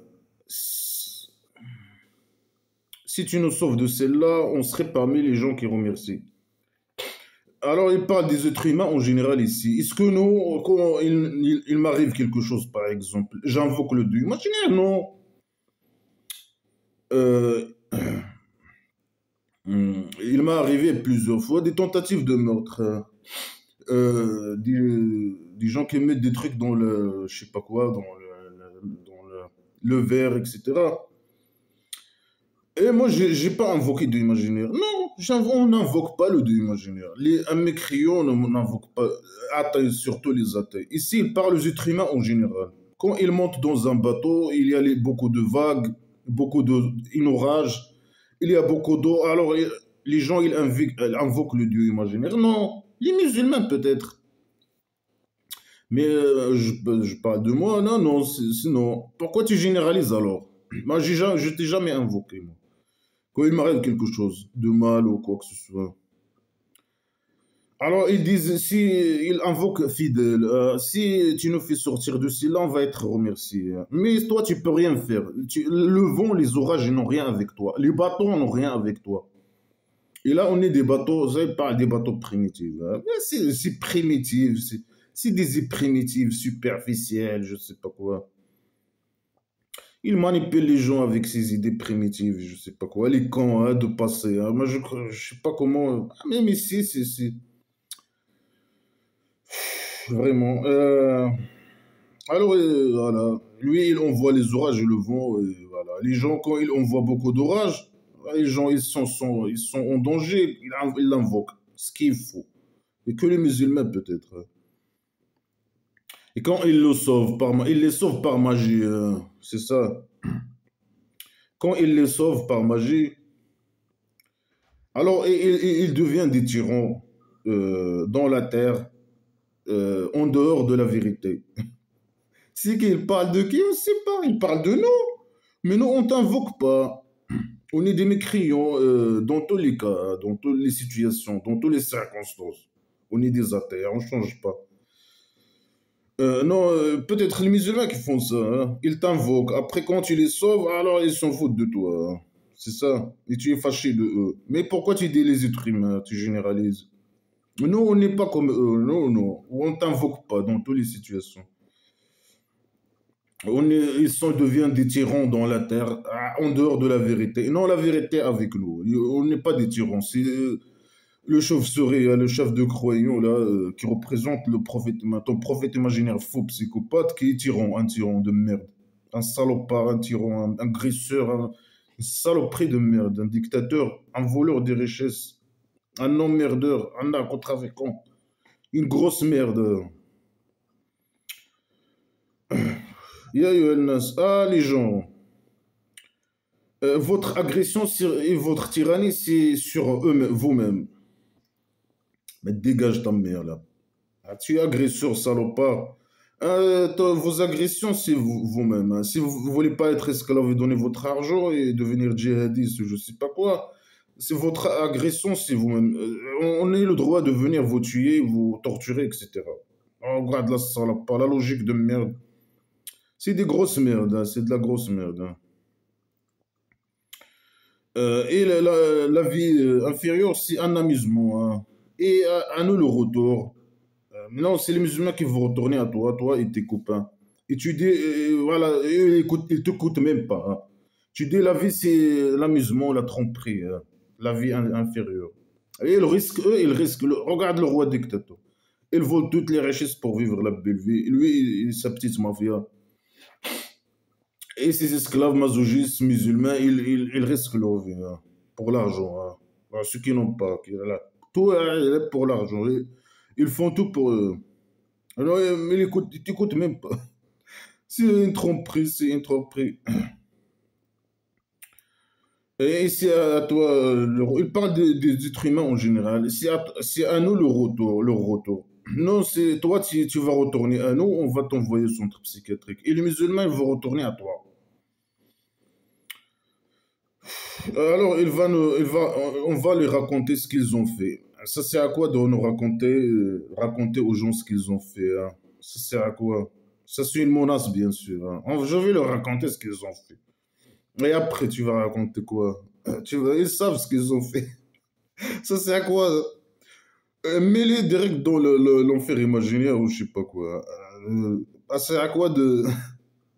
si si tu nous sauves de celle-là, on serait parmi les gens qui remercient. Alors, il parle des êtres humains en général ici. Est-ce que nous, quand il m'arrive quelque chose, par exemple, j'invoque le Dieu imaginaire? Non. Euh, il m'est arrivé plusieurs fois des tentatives de meurtre. Des gens qui mettent des trucs dans je sais pas quoi, le verre, etc. Et moi, j'ai pas invoqué de imaginaire. Non, on n'invoque pas le dieu imaginaire. Un mécréant n'invoque pas, surtout les athées. Ici, il parle aux êtres humains en général. Quand ils montent dans un bateau, il y a beaucoup de vagues, une orage, il y a beaucoup d'eau. Alors, les gens, invoquent le dieu imaginaire. Non, les musulmans peut-être. Mais je parle de moi, non, non, sinon, pourquoi tu généralises alors? Moi, je t'ai jamais invoqué, moi. Quand il m'arrive quelque chose de mal ou quoi que ce soit. Alors, ils disent, si ils invoquent fidèle, si tu nous fais sortir de cela, on va être remercié. Mais toi, tu peux rien faire. Le vent, les orages, ils n'ont rien avec toi. Les bateaux n'ont rien avec toi. Et là, on est des bateaux, vous pas des bateaux primitifs, hein. Mais c'est primitif, c'est des idées primitives, superficielles, je sais pas quoi. Il manipule les gens avec ses idées primitives, je sais pas quoi, les camps hein, de passé, hein. Moi, je sais pas comment. Même ici, vraiment. Alors, voilà. Lui, il envoie les orages et le vent. Et voilà. Les gens, quand il envoie beaucoup d'orages, les gens, ils sont en danger. Il l'invoque. Ce qu'il faut. Et que les musulmans, peut-être. Et quand il le sauve il les sauve par magie, c'est ça. Quand il les sauve par magie, alors il devient des tyrans dans la terre, en dehors de la vérité. C'est qu'il parle de qui? On ne sait pas. Il parle de nous. Mais nous, on t'invoque pas. On est des mécréants dans tous les cas, dans toutes les situations, dans toutes les circonstances. On est des athées, on ne change pas. Non, peut-être les musulmans qui font ça, hein. Ils t'invoquent. Après, quand tu les sauves, alors ils s'en foutent de toi, hein. C'est ça. Et tu es fâché de eux. Mais pourquoi tu dis les êtres humains? Tu généralises. Nous, on n'est pas comme eux. Non, non. On t'invoque pas dans toutes les situations. Deviennent des tyrans dans la terre, en dehors de la vérité. Non, la vérité avec nous. On n'est pas des tyrans. C'est le chauve-souris, hein, le chef de croyant, là, qui représente le prophète, ton prophète imaginaire faux psychopathe, qui est tyran, un tyran de merde. Un salopard, un tyran, un agresseur, une saloperie de merde, un dictateur, un voleur des richesses, un emmerdeur, un narcotrafiquant, une grosse merde. Ya ayyuhan nas. Ah, les gens. Votre agression et votre tyrannie, c'est sur eux, vous-même. Mais dégage ta mère, là. Ah, tu es agresseur, salopard. Vos agressions, c'est vous-même, hein. Si vous ne voulez pas être esclave et donner votre argent et devenir djihadiste, je ne sais pas quoi, c'est votre agression, c'est vous-même. On a le droit de venir vous tuer, vous torturer, etc. Oh, regarde la salopard, la logique de merde. C'est des grosses merdes, hein, c'est de la grosse merde, hein. Et la vie inférieure, c'est un amusement, hein. Et à nous le retour. Non, c'est les musulmans qui vont retourner à toi, toi et tes copains. Et tu dis, voilà, ils te coûtent même pas, hein. Tu dis, la vie, c'est l'amusement, la tromperie, hein. La vie inférieure. Et ils risquent. Regarde le roi dictateur. Ils volent toutes les richesses pour vivre la belle vie. Lui et sa petite mafia. Et ces esclaves masochistes musulmans, ils risquent leur vie, hein, pour l'argent, hein. Alors, ceux qui n'ont pas, tout est pour l'argent. Ils font tout pour eux. Alors, mais ils t'écoutent même pas. C'est une tromperie, c'est une tromperie. Et c'est à toi, il parle des êtres humains en général. C'est à nous le retour, le retour. Non, c'est toi, tu vas retourner à nous, on va t'envoyer au centre psychiatrique. Et les musulmans, ils vont retourner à toi. Alors, on va les raconter ce qu'ils ont fait. Ça sert à quoi de nous raconter aux gens ce qu'ils ont fait, hein? Ça sert à quoi? Ça, c'est une menace, bien sûr, hein. Je vais leur raconter ce qu'ils ont fait. Et après, tu vas raconter quoi? Ils savent ce qu'ils ont fait. Ça sert à quoi? Mets-les direct dans l'enfer imaginaire ou je sais pas quoi. Ça sert à quoi de...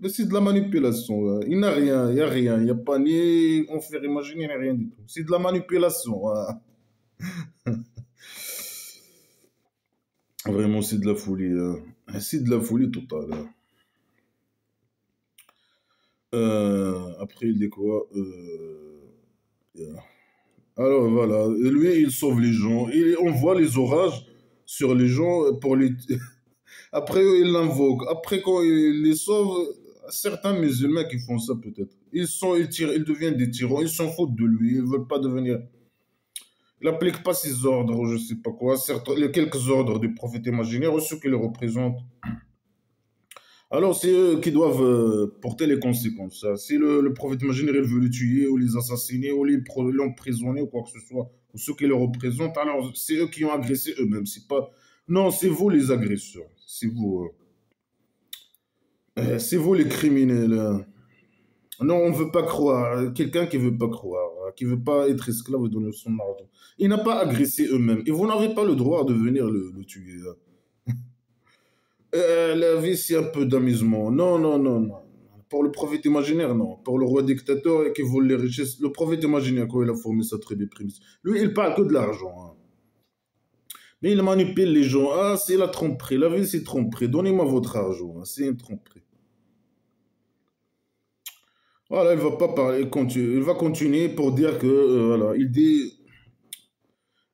Mais c'est de la manipulation, hein. Il n'y a rien, il n'y a rien. Il n'y a pas ni enfer imaginaire, rien du tout. C'est de la manipulation, hein. Vraiment, c'est de la folie, hein. C'est de la folie totale, hein. Après, il dit quoi? Alors voilà, et lui, il sauve les gens. Et on voit les orages sur les gens pour les... Après, il l'invoque. Après, quand il les sauve, certains musulmans qui font ça peut-être. Ils deviennent des tyrans. Ils s'en foutent de lui. Ils veulent pas devenir... Il n'applique pas ses ordres, ou je sais pas quoi. Certes, les quelques ordres du prophète imaginaire, ou ceux qui le représentent. Alors, c'est eux qui doivent porter les conséquences, hein. Si le prophète imaginaire il veut les tuer, ou les assassiner, ou l'emprisonner, ou quoi que ce soit, ou ceux qui le représentent, alors c'est eux qui ont agressé eux-mêmes. C'est pas... Non, c'est vous les agresseurs. C'est vous. C'est vous les criminels, hein. Non, on ne veut pas croire. Quelqu'un qui ne veut pas croire, hein, qui ne veut pas être esclave et donner son argent. Il n'a pas agressé eux-mêmes. Et vous n'avez pas le droit de venir le tuer, hein. La vie, c'est un peu d'amusement. Non, non, non, non. Pour le prophète imaginaire, non. Pour le roi dictateur qui vole les richesses, le prophète imaginaire, quand il a formé sa tribu primitive, lui, il parle que de l'argent, hein. Mais il manipule les gens. Ah, c'est la tromperie. La vie, c'est tromperie. Donnez-moi votre argent, hein. C'est une tromperie. Voilà, il va pas parler, il va continuer pour dire que, voilà, il dit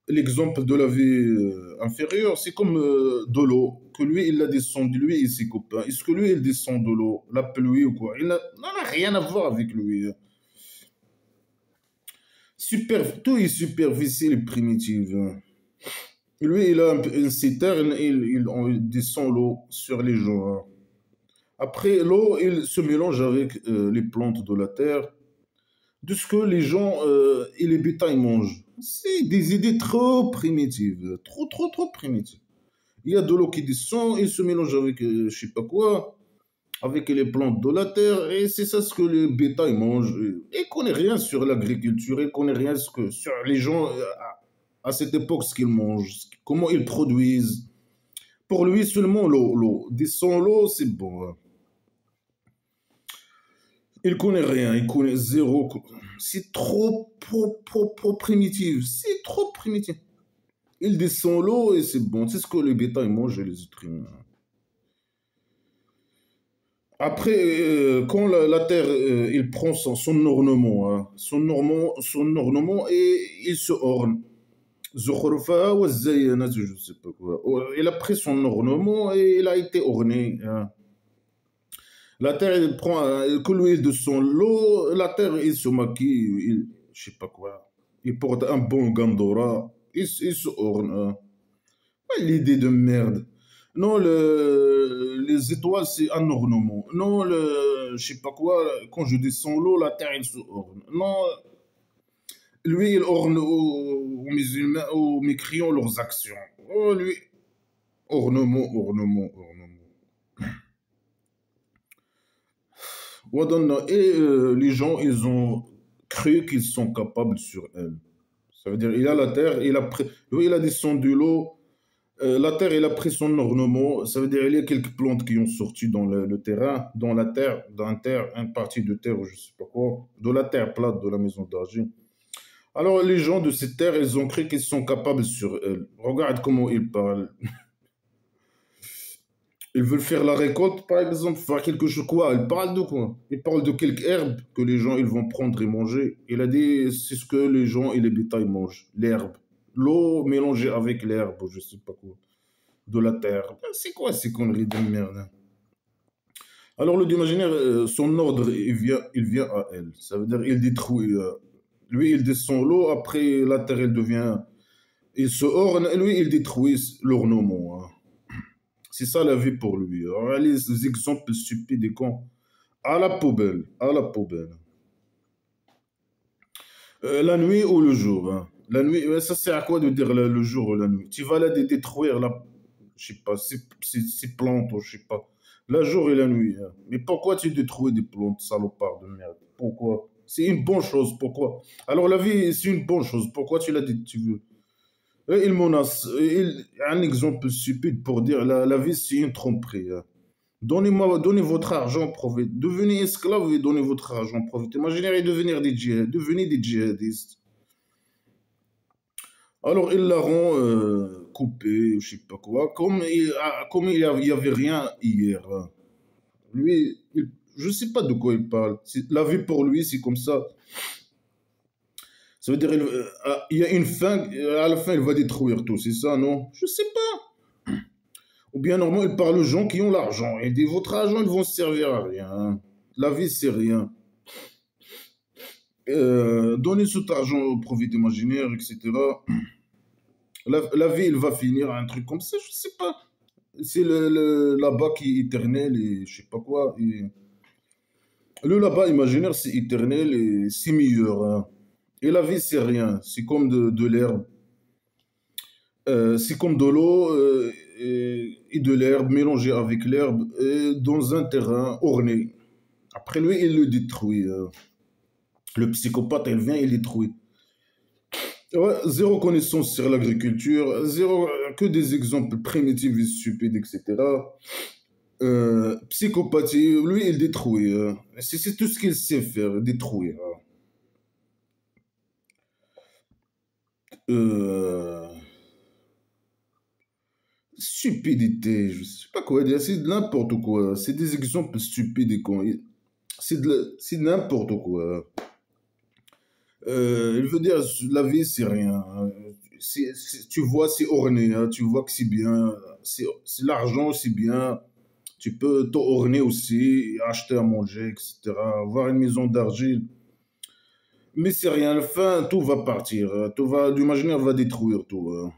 l'exemple de la vie inférieure, c'est comme de l'eau. que lui, il a descendu, lui et ses copains? Est-ce que lui, il descend de l'eau, la pluie ou quoi? Il n'en a rien à voir avec lui. Tout est superficiel et primitif. Lui, il a une citerne, il descend l'eau sur les gens. Après, l'eau, il se mélange avec les plantes de la terre, de ce que les gens et les bétails mangent. C'est des idées trop primitives, trop primitives. Il y a de l'eau qui descend, il se mélange avec je sais pas quoi, avec les plantes de la terre, et c'est ça ce que le bétail mange. Il ne connaît rien sur l'agriculture, il ne connaît rien sur les gens à cette époque, ce qu'ils mangent, comment ils produisent. Pour lui, seulement l'eau. Descend l'eau, c'est bon. Il connaît rien, il connaît zéro. C'est trop primitif. C'est trop primitif. Il descend l'eau et c'est bon. C'est ce que le bétail mange et les êtres humains. Après, quand la terre, il prend son ornement, hein, son ornement et il se orne. Zukhrufa wa zayyana, je sais pas quoi. Oh, il a pris son ornement et il a été orné, hein. La terre, il prend que l'huile de son lot, la terre, il se maquille, je sais pas quoi. Il porte un bon gandora, il se orne, hein. Ouais, l'idée de merde. Non, les étoiles, c'est un ornement. Non, je sais pas quoi, quand je descends l'eau, la terre, elle se orne. Non, lui, il orne aux musulmans, aux mécréants leurs actions. Oh, lui, ornement. Wadonna, et les gens, ils ont cru qu'ils sont capables sur elle. Ça veut dire, il a la terre, lui, il a descendu l'eau. La terre, il a pris son ornement. Ça veut dire, il y a quelques plantes qui ont sorti dans le terrain, dans la terre, une partie de terre, ou je sais pas quoi, de la terre plate de la maison d'argile. Alors, les gens de cette terre, ils ont cru qu'ils sont capables sur elle. Regarde comment ils parlent. Ils veulent faire la récolte, par exemple, faire quelque chose. Quoi? Ils parlent de quoi? Ils parlent de quelques herbes que les gens ils vont prendre et manger. Il a dit, c'est ce que les gens et les bétails mangent, l'herbe. L'eau mélangée avec l'herbe, je sais pas quoi, de la terre. C'est quoi ces conneries de merde, hein? Alors, le d'imaginaire, son ordre, il vient à elle. Ça veut dire, il détruit. Lui, il descend l'eau, après, la terre, elle devient. Il se orne, et lui, il détruit l'ornement, hein. C'est ça la vie pour lui. Alors, les exemples stupides et cons. À la poubelle, à la poubelle. La nuit ou le jour, hein. La nuit, ça sert à quoi de dire le jour ou la nuit? Tu vas la détruire, je sais pas, ces plantes, ou je sais pas. La jour et la nuit, hein. Mais pourquoi tu détruis des plantes, salopard de merde? Pourquoi? C'est une bonne chose, pourquoi? Alors la vie, c'est une bonne chose, pourquoi tu l'as dit, tu veux? Et il menace, un exemple stupide pour dire la vie, c'est une tromperie, hein. Donnez votre argent, profite. Devenez esclave et donnez votre argent, profite. Imaginez devenez des djihadistes. Alors, il la rend coupée, je sais pas quoi, comme il y avait rien hier, hein. Lui, je sais pas de quoi il parle. La vie pour lui, c'est comme ça. Ça veut dire, il y a une fin, à la fin, il va détruire tout, c'est ça, non? Je sais pas. Ou bien, normalement, il parle aux gens qui ont l'argent. Il dit, votre argent, ils vont servir à rien, hein. La vie, c'est rien. Donnez cet argent au profit imaginaire, etc. La vie, il va finir un truc comme ça, je sais pas. C'est là-bas qui est éternel et je sais pas quoi. Le là-bas imaginaire, c'est éternel et c'est meilleur, hein. Et la vie, c'est rien. C'est comme de l'herbe. C'est comme de l'eau et de l'herbe mélangée avec l'herbe dans un terrain orné. Après lui, il le détruit. Le psychopathe, il vient, il détruit. Ouais, zéro connaissance sur l'agriculture, que des exemples primitifs et stupides, etc. Psychopathie, lui, il détruit. C'est tout ce qu'il sait faire, détruire. Euh, Stupidité, je sais pas quoi dire, c'est de n'importe quoi. C'est des exemples stupides et cons. C'est n'importe quoi. Il veut dire, la vie, c'est rien, hein. Tu vois, c'est orné, hein. Tu vois que c'est bien. c'est l'argent aussi bien. Tu peux t'orner aussi, acheter à manger, etc. Avoir une maison d'argile. Mais c'est rien, à la fin, tout va partir. L'imaginaire va détruire tout.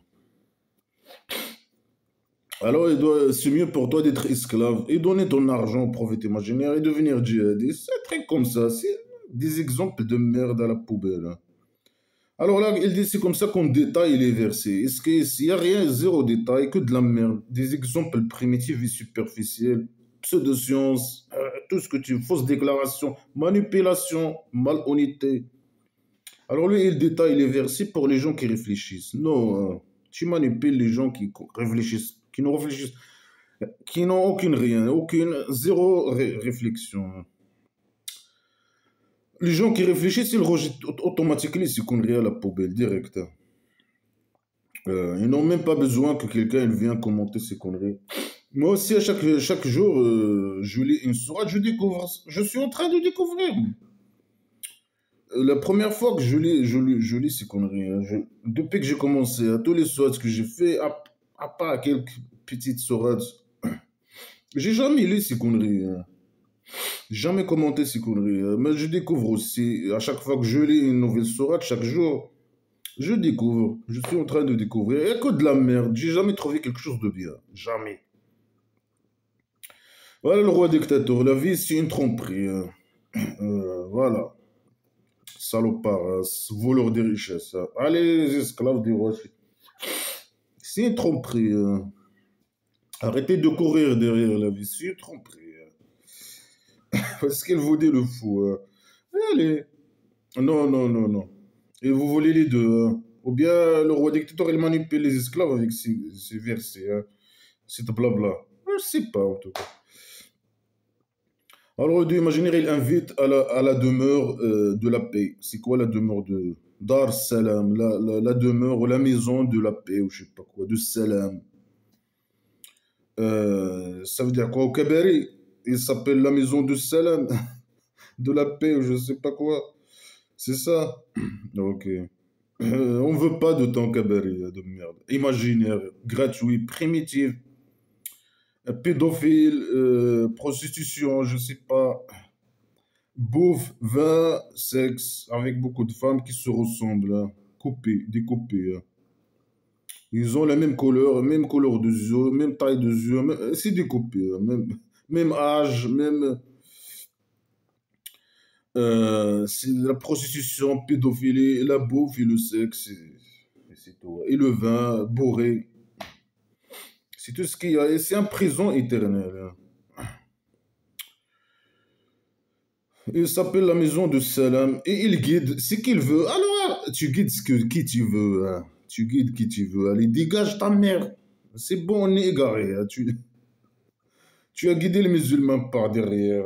Alors, c'est mieux pour toi d'être esclave et donner ton argent au prophète imaginaire et devenir djihadiste. C'est un truc comme ça. C'est des exemples de merde à la poubelle. Alors là, il dit c'est comme ça qu'on détaille les versets. Est-ce qu'il n'y a rien, zéro détail, que de la merde. Des exemples primitifs et superficiels, pseudo-sciences, tout ce que tu veux, fausses déclarations, manipulation, malhonnêteté. Alors lui, il détaille les versets pour les gens qui réfléchissent. Non, tu manipules les gens qui réfléchissent, qui n'ont aucune rien, aucune, zéro réflexion. Les gens qui réfléchissent, ils rejettent automatiquement ces conneries à la poubelle, direct. Ils n'ont même pas besoin que quelqu'un il vienne commenter ces conneries. Moi aussi, à chaque jour, je lis une sourate, je découvre. Je suis en train de découvrir. La première fois que je lis ces conneries, hein, depuis que j'ai commencé, à tous les sourates que j'ai fait, à part quelques petites sourates, j'ai jamais lu ces conneries. Hein. Jamais commenté ces conneries. Mais je découvre aussi, à chaque fois que je lis une nouvelle sourate, chaque jour, je découvre. Je suis en train de découvrir. Il n'y a que de la merde. J'ai jamais trouvé quelque chose de bien. Jamais. Voilà le roi dictateur. La vie, c'est une tromperie. Hein. Voilà. Salopard, voleur de richesses. Allez, les esclaves du roi. C'est une tromperie. Hein. Arrêtez de courir derrière la vie. C'est une tromperie. Parce qu'elle vous dit le fou. Allez. Non, non, non, non. Et vous voulez les deux. Hein. Ou bien le roi dictateur, il manipule les esclaves avec ses versets. Hein. C'est blabla. Je sais pas, en tout cas. Alors, le dieu imaginaire, il invite à la demeure de la paix. C'est quoi la demeure de Dar Salam, la demeure ou la maison de la paix, ou je sais pas quoi, de Salam. Ça veut dire quoi au Kabari? Il s'appelle la maison de Salam, de la paix, ou je sais pas quoi. C'est ça? Ok. On veut pas de ton Kabari, de merde. Imaginaire, gratuit, primitif, pédophile, prostitution, je sais pas. Bouffe, vin, sexe, avec beaucoup de femmes qui se ressemblent, hein. Coupées, découpées. Hein. Ils ont la même couleur de yeux, même taille de yeux, c'est découpé, hein. Même âge, même. C'est la prostitution, pédophilie, la bouffe et le sexe, et c'est tout. Et le vin, bourré. C'est tout ce qu'il y a. Et c'est un prison éternel. Hein. Il s'appelle la maison de Salam et il guide ce qu'il veut. Alors, tu guides qui tu veux. Hein. Tu guides qui tu veux. Allez, dégage ta mère. C'est bon, on est égaré. Hein. Tu as guidé les musulmans par derrière.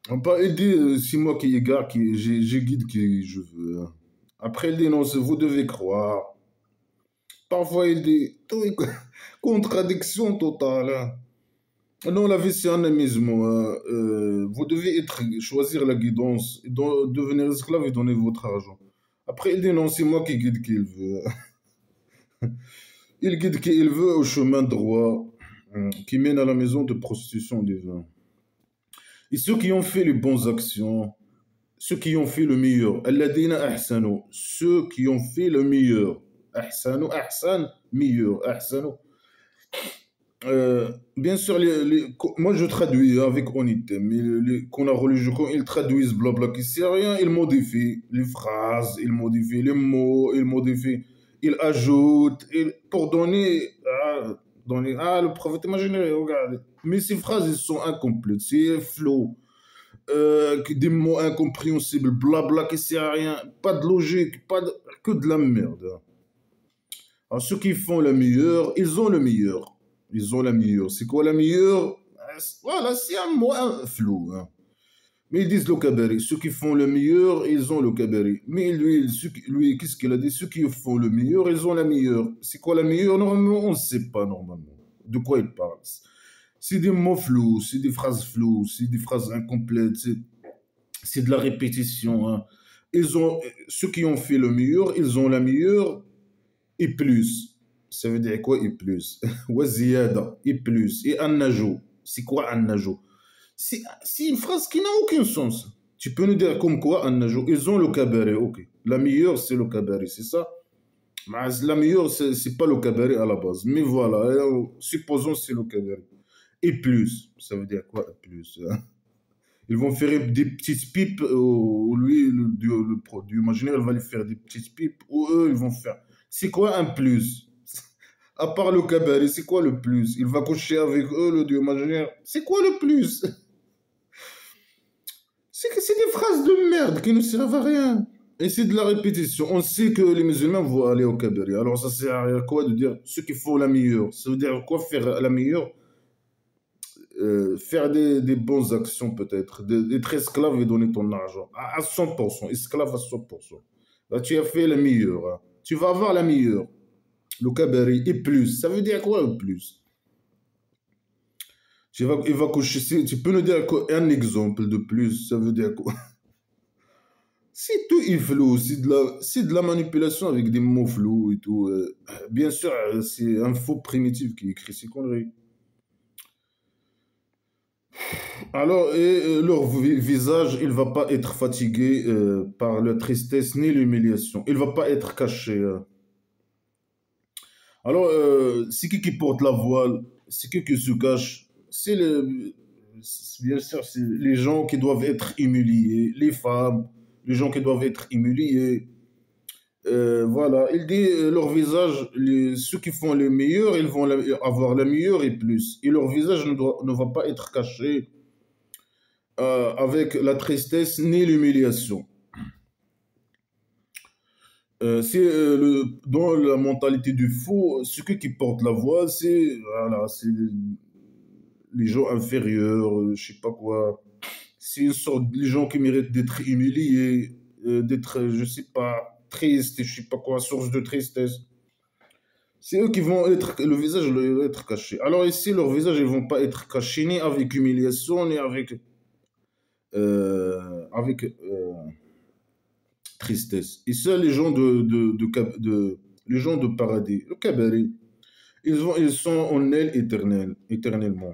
On peut aider, c'est moi qui égare, je guide qui je veux. Hein. Après, il dit non, vous devez croire. Parfois, il dit contradiction totale. Hein. Non, la vie, c'est un amusement. Hein. Vous devez choisir la guidance, devenir esclave et donner votre argent. Après, il dit non, c'est moi qui guide qui il veut. Il guide qui il veut au chemin droit qui mène à la maison de prostitution des vins. Et ceux qui ont fait les bonnes actions, ceux qui ont fait le meilleur, alladina ahsanu, ceux qui ont fait le meilleur, ahsanu, ahsan, meilleur, ahsanu. Bien sûr, moi je traduis avec honnêteté, mais qu'on a religieux, quand ils traduisent blabla qui sert à rien, ils modifient les phrases, ils modifient les mots, ils modifient, ils ajoutent, pour donner, le prophète imaginaire, regarde. Mais ces phrases, elles sont incomplètes, c'est flou, des mots incompréhensibles, blabla qui sert à rien, pas de logique, que de la merde. Alors, ceux qui font le meilleur, ils ont le meilleur. Ils ont la meilleure. C'est quoi la meilleure? Voilà, c'est un mot flou. Hein. Mais ils disent le kabari. Ceux qui font le meilleur, ils ont le kabari. Mais lui qu'est-ce qu'il a dit? Ceux qui font le meilleur, ils ont la meilleure. C'est quoi la meilleure? Normalement, on ne sait pas normalement. De quoi il parle? C'est des mots flous, c'est des phrases floues, c'est des phrases incomplètes, c'est de la répétition. Hein. Ceux qui ont fait le meilleur, ils ont la meilleure et plus. Ça veut dire quoi, et plus? Waziyada, et plus. Et an-najou. C'est quoi an-najou? C'est une phrase qui n'a aucun sens. Tu peux nous dire comme quoi an-najou? Ils ont le cabaret, ok. La meilleure, c'est le cabaret, c'est ça? Mais la meilleure, c'est pas le cabaret à la base. Mais voilà, supposons c'est le cabaret. Et plus. Ça veut dire quoi, et plus? Ils vont faire des petites pipes, ou lui, le produit imaginaire, il va lui faire des petites pipes, ou eux, ils vont faire. C'est quoi un plus? À part le cabaret, c'est quoi le plus? Il va coucher avec eux, le dieu imaginaire. C'est quoi le plus? C'est que c'est des phrases de merde qui ne servent à rien. Et c'est de la répétition. On sait que les musulmans vont aller au cabaret. Alors ça sert à quoi de dire ceux qui font la meilleure? Ça veut dire quoi faire la meilleure? Faire des bonnes actions peut-être, d'être esclave et donner ton argent à 100%, esclave à 100%. Là, tu as fait la meilleure, hein. Tu vas avoir la meilleure. Le cabaret et plus. Ça veut dire quoi le plus? Il va coucher. Tu peux nous dire un exemple de plus. Ça veut dire quoi? C'est tout est flou. C'est de la manipulation avec des mots flous et tout. Bien sûr, c'est un faux primitif qui écrit ces conneries. Alors, leur visage, il va pas être fatigué par la tristesse ni l'humiliation. Il va pas être caché. Alors, c'est qui porte la voile? C'est qui se cache? Bien sûr, c'est les gens qui doivent être humiliés, les femmes, les gens qui doivent être humiliés. Voilà, il dit leur visage, ceux qui font les meilleurs, ils vont avoir la meilleure et plus. Et leur visage ne va pas être caché avec la tristesse ni l'humiliation. Dans la mentalité du faux, ceux qui portent la voix, c'est les gens inférieurs, je sais pas quoi. C'est une sorte les gens qui méritent d'être humiliés, d'être, je sais pas, tristes, je sais pas quoi, source de tristesse. C'est eux qui vont être, le visage va être caché. Alors ici, leur visage, ils vont pas être cachés ni avec humiliation, ni avec tristesse. Et ça, les gens les gens de paradis, le cabaret, ils sont en elle éternellement.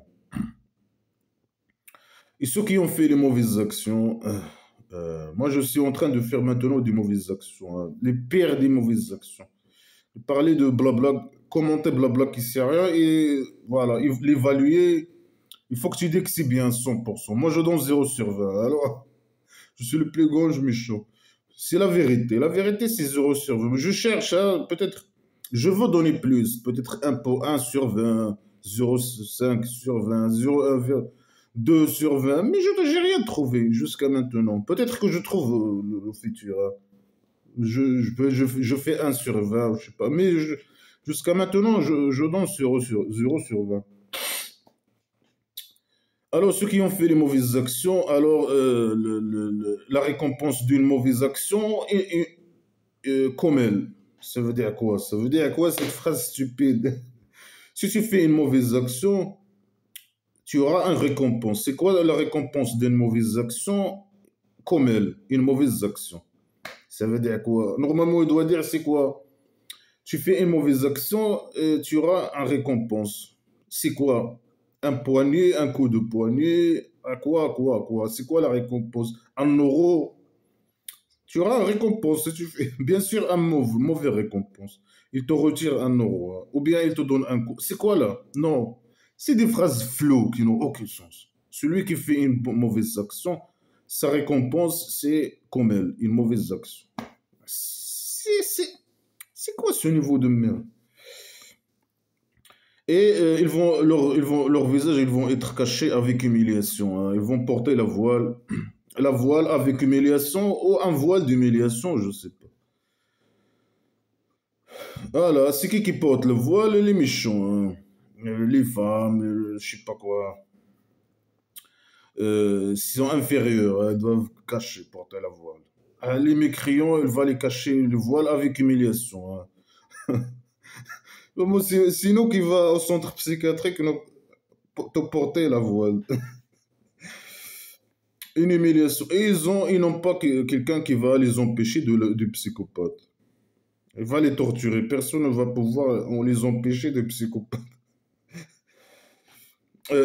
Et ceux qui ont fait les mauvaises actions, moi je suis en train de faire maintenant des mauvaises actions, hein, les pires des mauvaises actions. Parler de blabla, commenter blabla qui sert à rien et voilà, l'évaluer, il faut que tu dis que c'est bien 100%. Moi je donne 0/20. Alors, je suis le plus grand, je méchant. C'est la vérité. La vérité, c'est 0/20. Je cherche, hein, peut-être, je veux donner plus. Peut-être 1/20, 0,5/20, 2/20. Mais je n'ai rien trouvé jusqu'à maintenant. Peut-être que je trouve le futur, hein. Je fais 1/20, je sais pas. Mais jusqu'à maintenant, je donne 0/20. Alors, ceux qui ont fait les mauvaises actions, alors la récompense d'une mauvaise action est comme elle. Ça veut dire quoi? Ça veut dire quoi cette phrase stupide? Si tu fais une mauvaise action, tu auras une récompense. C'est quoi la récompense d'une mauvaise action comme elle? Une mauvaise action. Ça veut dire quoi? Normalement, il doit dire c'est quoi? Tu fais une mauvaise action, tu auras une récompense. C'est quoi? Un poignet, un coup de poignet, à quoi? C'est quoi la récompense? 1 euro? Tu auras une récompense si tu fais. Bien sûr, un mauvais récompense. Il te retire 1 euro, hein. Ou bien il te donne un coup. C'est quoi là? Non. C'est des phrases floues qui n'ont aucun sens. Celui qui fait une mauvaise action, sa récompense, c'est comme elle, une mauvaise action. C'est quoi ce niveau de merde? Et leur visage, ils vont être cachés avec humiliation, hein. Ils vont porter la voile avec humiliation ou un voile d'humiliation, je sais pas. Voilà, c'est qui porte le voile? Les méchants, hein. Les femmes, je sais pas quoi. S'ils sont inférieurs, elles doivent porter la voile. Les mécréants, ils vont les cacher le voile avec humiliation, hein. C'est nous qui va au centre psychiatrique te porter la voile. Une humiliation. Et ils n'ont pas quelqu'un qui va les empêcher du psychopathe. Il va les torturer. Personne ne va pouvoir les empêcher de psychopathes.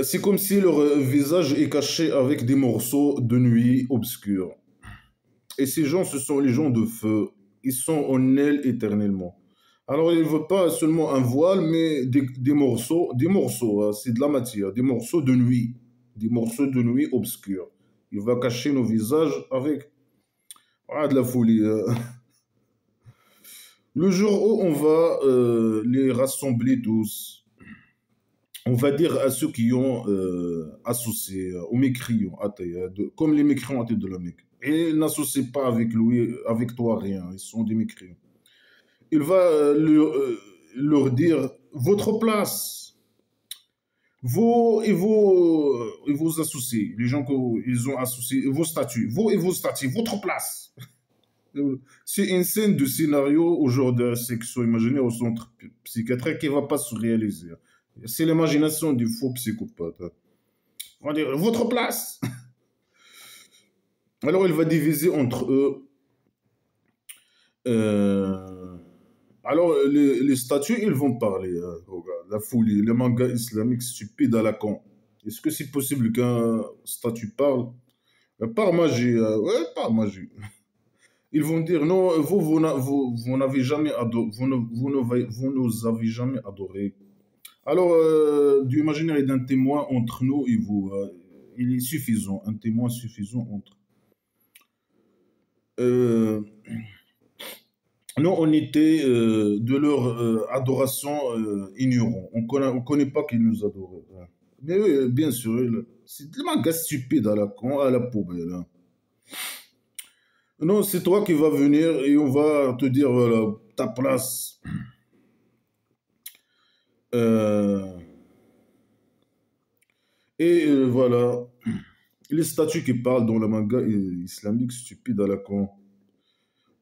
C'est comme si leur visage est caché avec des morceaux de nuit obscurs. Et ces gens, ce sont les gens de feu. Ils sont en elle éternellement. Alors, il ne veut pas seulement un voile, mais des morceaux, hein, c'est de la matière, des morceaux de nuit, des morceaux de nuit obscurs. Il va cacher nos visages avec de la folie, hein. Le jour où on va les rassembler tous, on va dire à ceux qui ont associé, aux mécréants, comme les mécréants étaient de la Mecque. Et ils n'associent pas avec lui, avec toi rien, ils sont des mécréants. Il va leur dire votre place, et vos associés, les gens qu'ils ont associés, vos statuts, vous et vos statuts, votre place. C'est une scène de scénario au genre de section imaginaire au centre psychiatrique qui ne va pas se réaliser. C'est l'imagination du faux psychopathe. On va dire votre place. Alors il va diviser entre eux. euh, Alors les statues, ils vont parler. Regarde, la folie, les mangas islamiques stupides à la con. Est-ce que c'est possible qu'un statut parle? Par magie, ouais, par magie. Ils vont dire non, vous n'avez jamais adoré, vous nous avez jamais adoré. Alors, du imaginaire et d'un témoin entre nous et vous, il est suffisant, un témoin suffisant entre. Euh, nous, on était de leur adoration ignorants. On connaît pas qu'ils nous adoraient, hein. Mais oui, bien sûr, c'est tellement gars stupide à la con, à la poubelle, hein. Non, c'est toi qui vas venir et on va te dire, voilà, ta place. Euh, voilà, les statues qui parlent dans le manga islamique stupide à la con.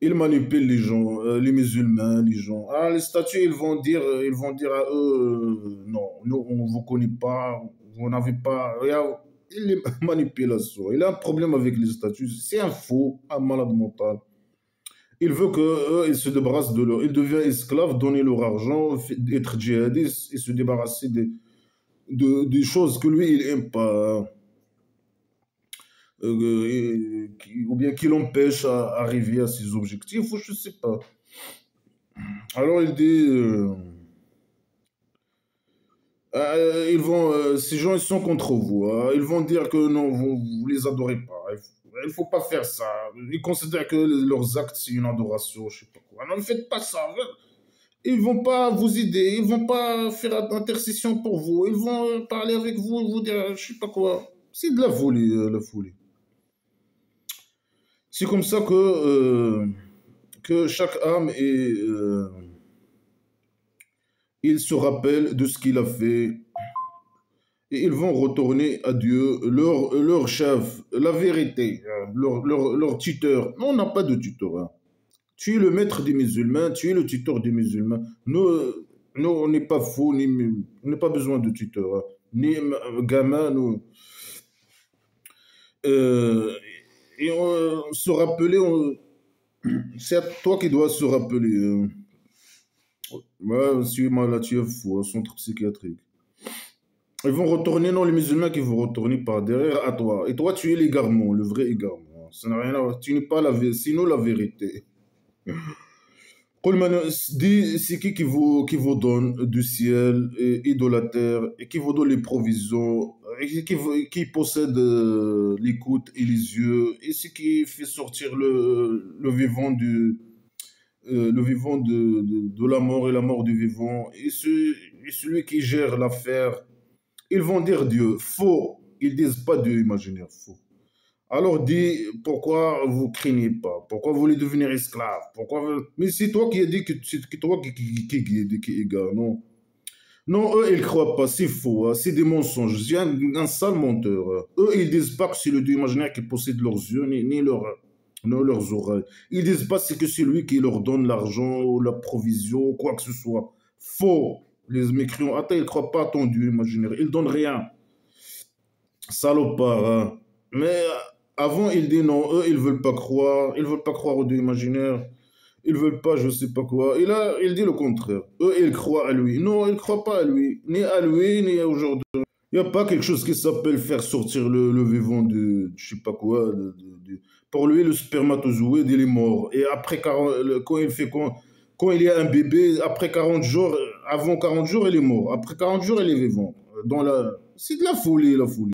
Ils manipulent les gens, les musulmans, les gens. Ah, les statues, ils vont dire à eux, non, nous, on ne vous connaît pas, vous n'avez pas. Regarde, il les manipule à ça. Il a un problème avec les statues. C'est un faux, un malade mental. Il veut que eux, ils se débarrassent de leur. Ils deviennent esclaves, donner leur argent, être djihadistes et se débarrasser des choses que lui, il n'aime pas. Ou bien qui l'empêche à arriver à ses objectifs, ou je ne sais pas. Alors il dit, ces gens ils sont contre vous, hein. Ils vont dire que non, vous les adorez pas. Il faut pas faire ça. Ils considèrent que leurs actes c'est une adoration, je sais pas quoi. Non, ne faites pas ça. Ils vont pas vous aider, ils vont pas faire intercession pour vous, ils vont parler avec vous, vous dire je sais pas quoi. C'est de la folie. C'est comme ça que chaque âme il se rappelle de ce qu'il a fait et ils vont retourner à Dieu, leur chef, la vérité, leur tuteur. Non, on n'a pas de tuteur, hein. Tu es le maître des musulmans, tu es le tuteur des musulmans. Nous on n'est pas fous, on n'a pas besoin de tuteur, hein. Ni gamin, nous. Euh, et on se rappeler, c'est à toi qui dois se rappeler. Ouais, suis-moi là, tu es fou, au centre psychiatrique. Ils vont retourner, non, les musulmans qui vont retourner par derrière à toi. Et toi, tu es l'égarement, le vrai égarement. Ça n'a rien à voir. Tu n'es pas la vérité, sinon la vérité. Coleman dit, c'est qui vous donne du ciel, et idolâtre, et qui vous donne les provisions, et qui possède l'écoute et les yeux, et c'est qui fait sortir le vivant de la mort et la mort du vivant, et celui qui gère l'affaire. Ils vont dire Dieu, faux. Ils disent pas Dieu imaginaire, faux. Alors dis, pourquoi vous craignez pas? Pourquoi vous voulez devenir esclave? Mais c'est toi qui as dit que c'est toi qui égare, non? Non, eux, ils croient pas, c'est faux, hein. C'est des mensonges. C'est un sale menteur, hein. Eux, ils disent pas que c'est le Dieu imaginaire qui possède leurs yeux, ni leurs oreilles. Ils disent pas que c'est lui qui leur donne l'argent, ou la provision, ou quoi que ce soit. Faux. Les mécréants, attends, ils croient pas à ton Dieu imaginaire. Ils donnent rien. Salopard, hein. Mais avant, il dit non, eux, ils veulent pas croire au Dieu imaginaire. Ils veulent pas, je sais pas quoi. Et là, il dit le contraire. Eux, ils croient à lui. Non, ils croient pas à lui. Ni à lui, ni à aujourd'hui. Il n'y a pas quelque chose qui s'appelle faire sortir le vivant de je sais pas quoi. Pour lui, le spermatozoïde, il est mort. Et après 40, quand il fait quand il y a un bébé, après 40 jours, avant 40 jours, il est mort. Après 40 jours, il est vivant. C'est de la folie, la folie.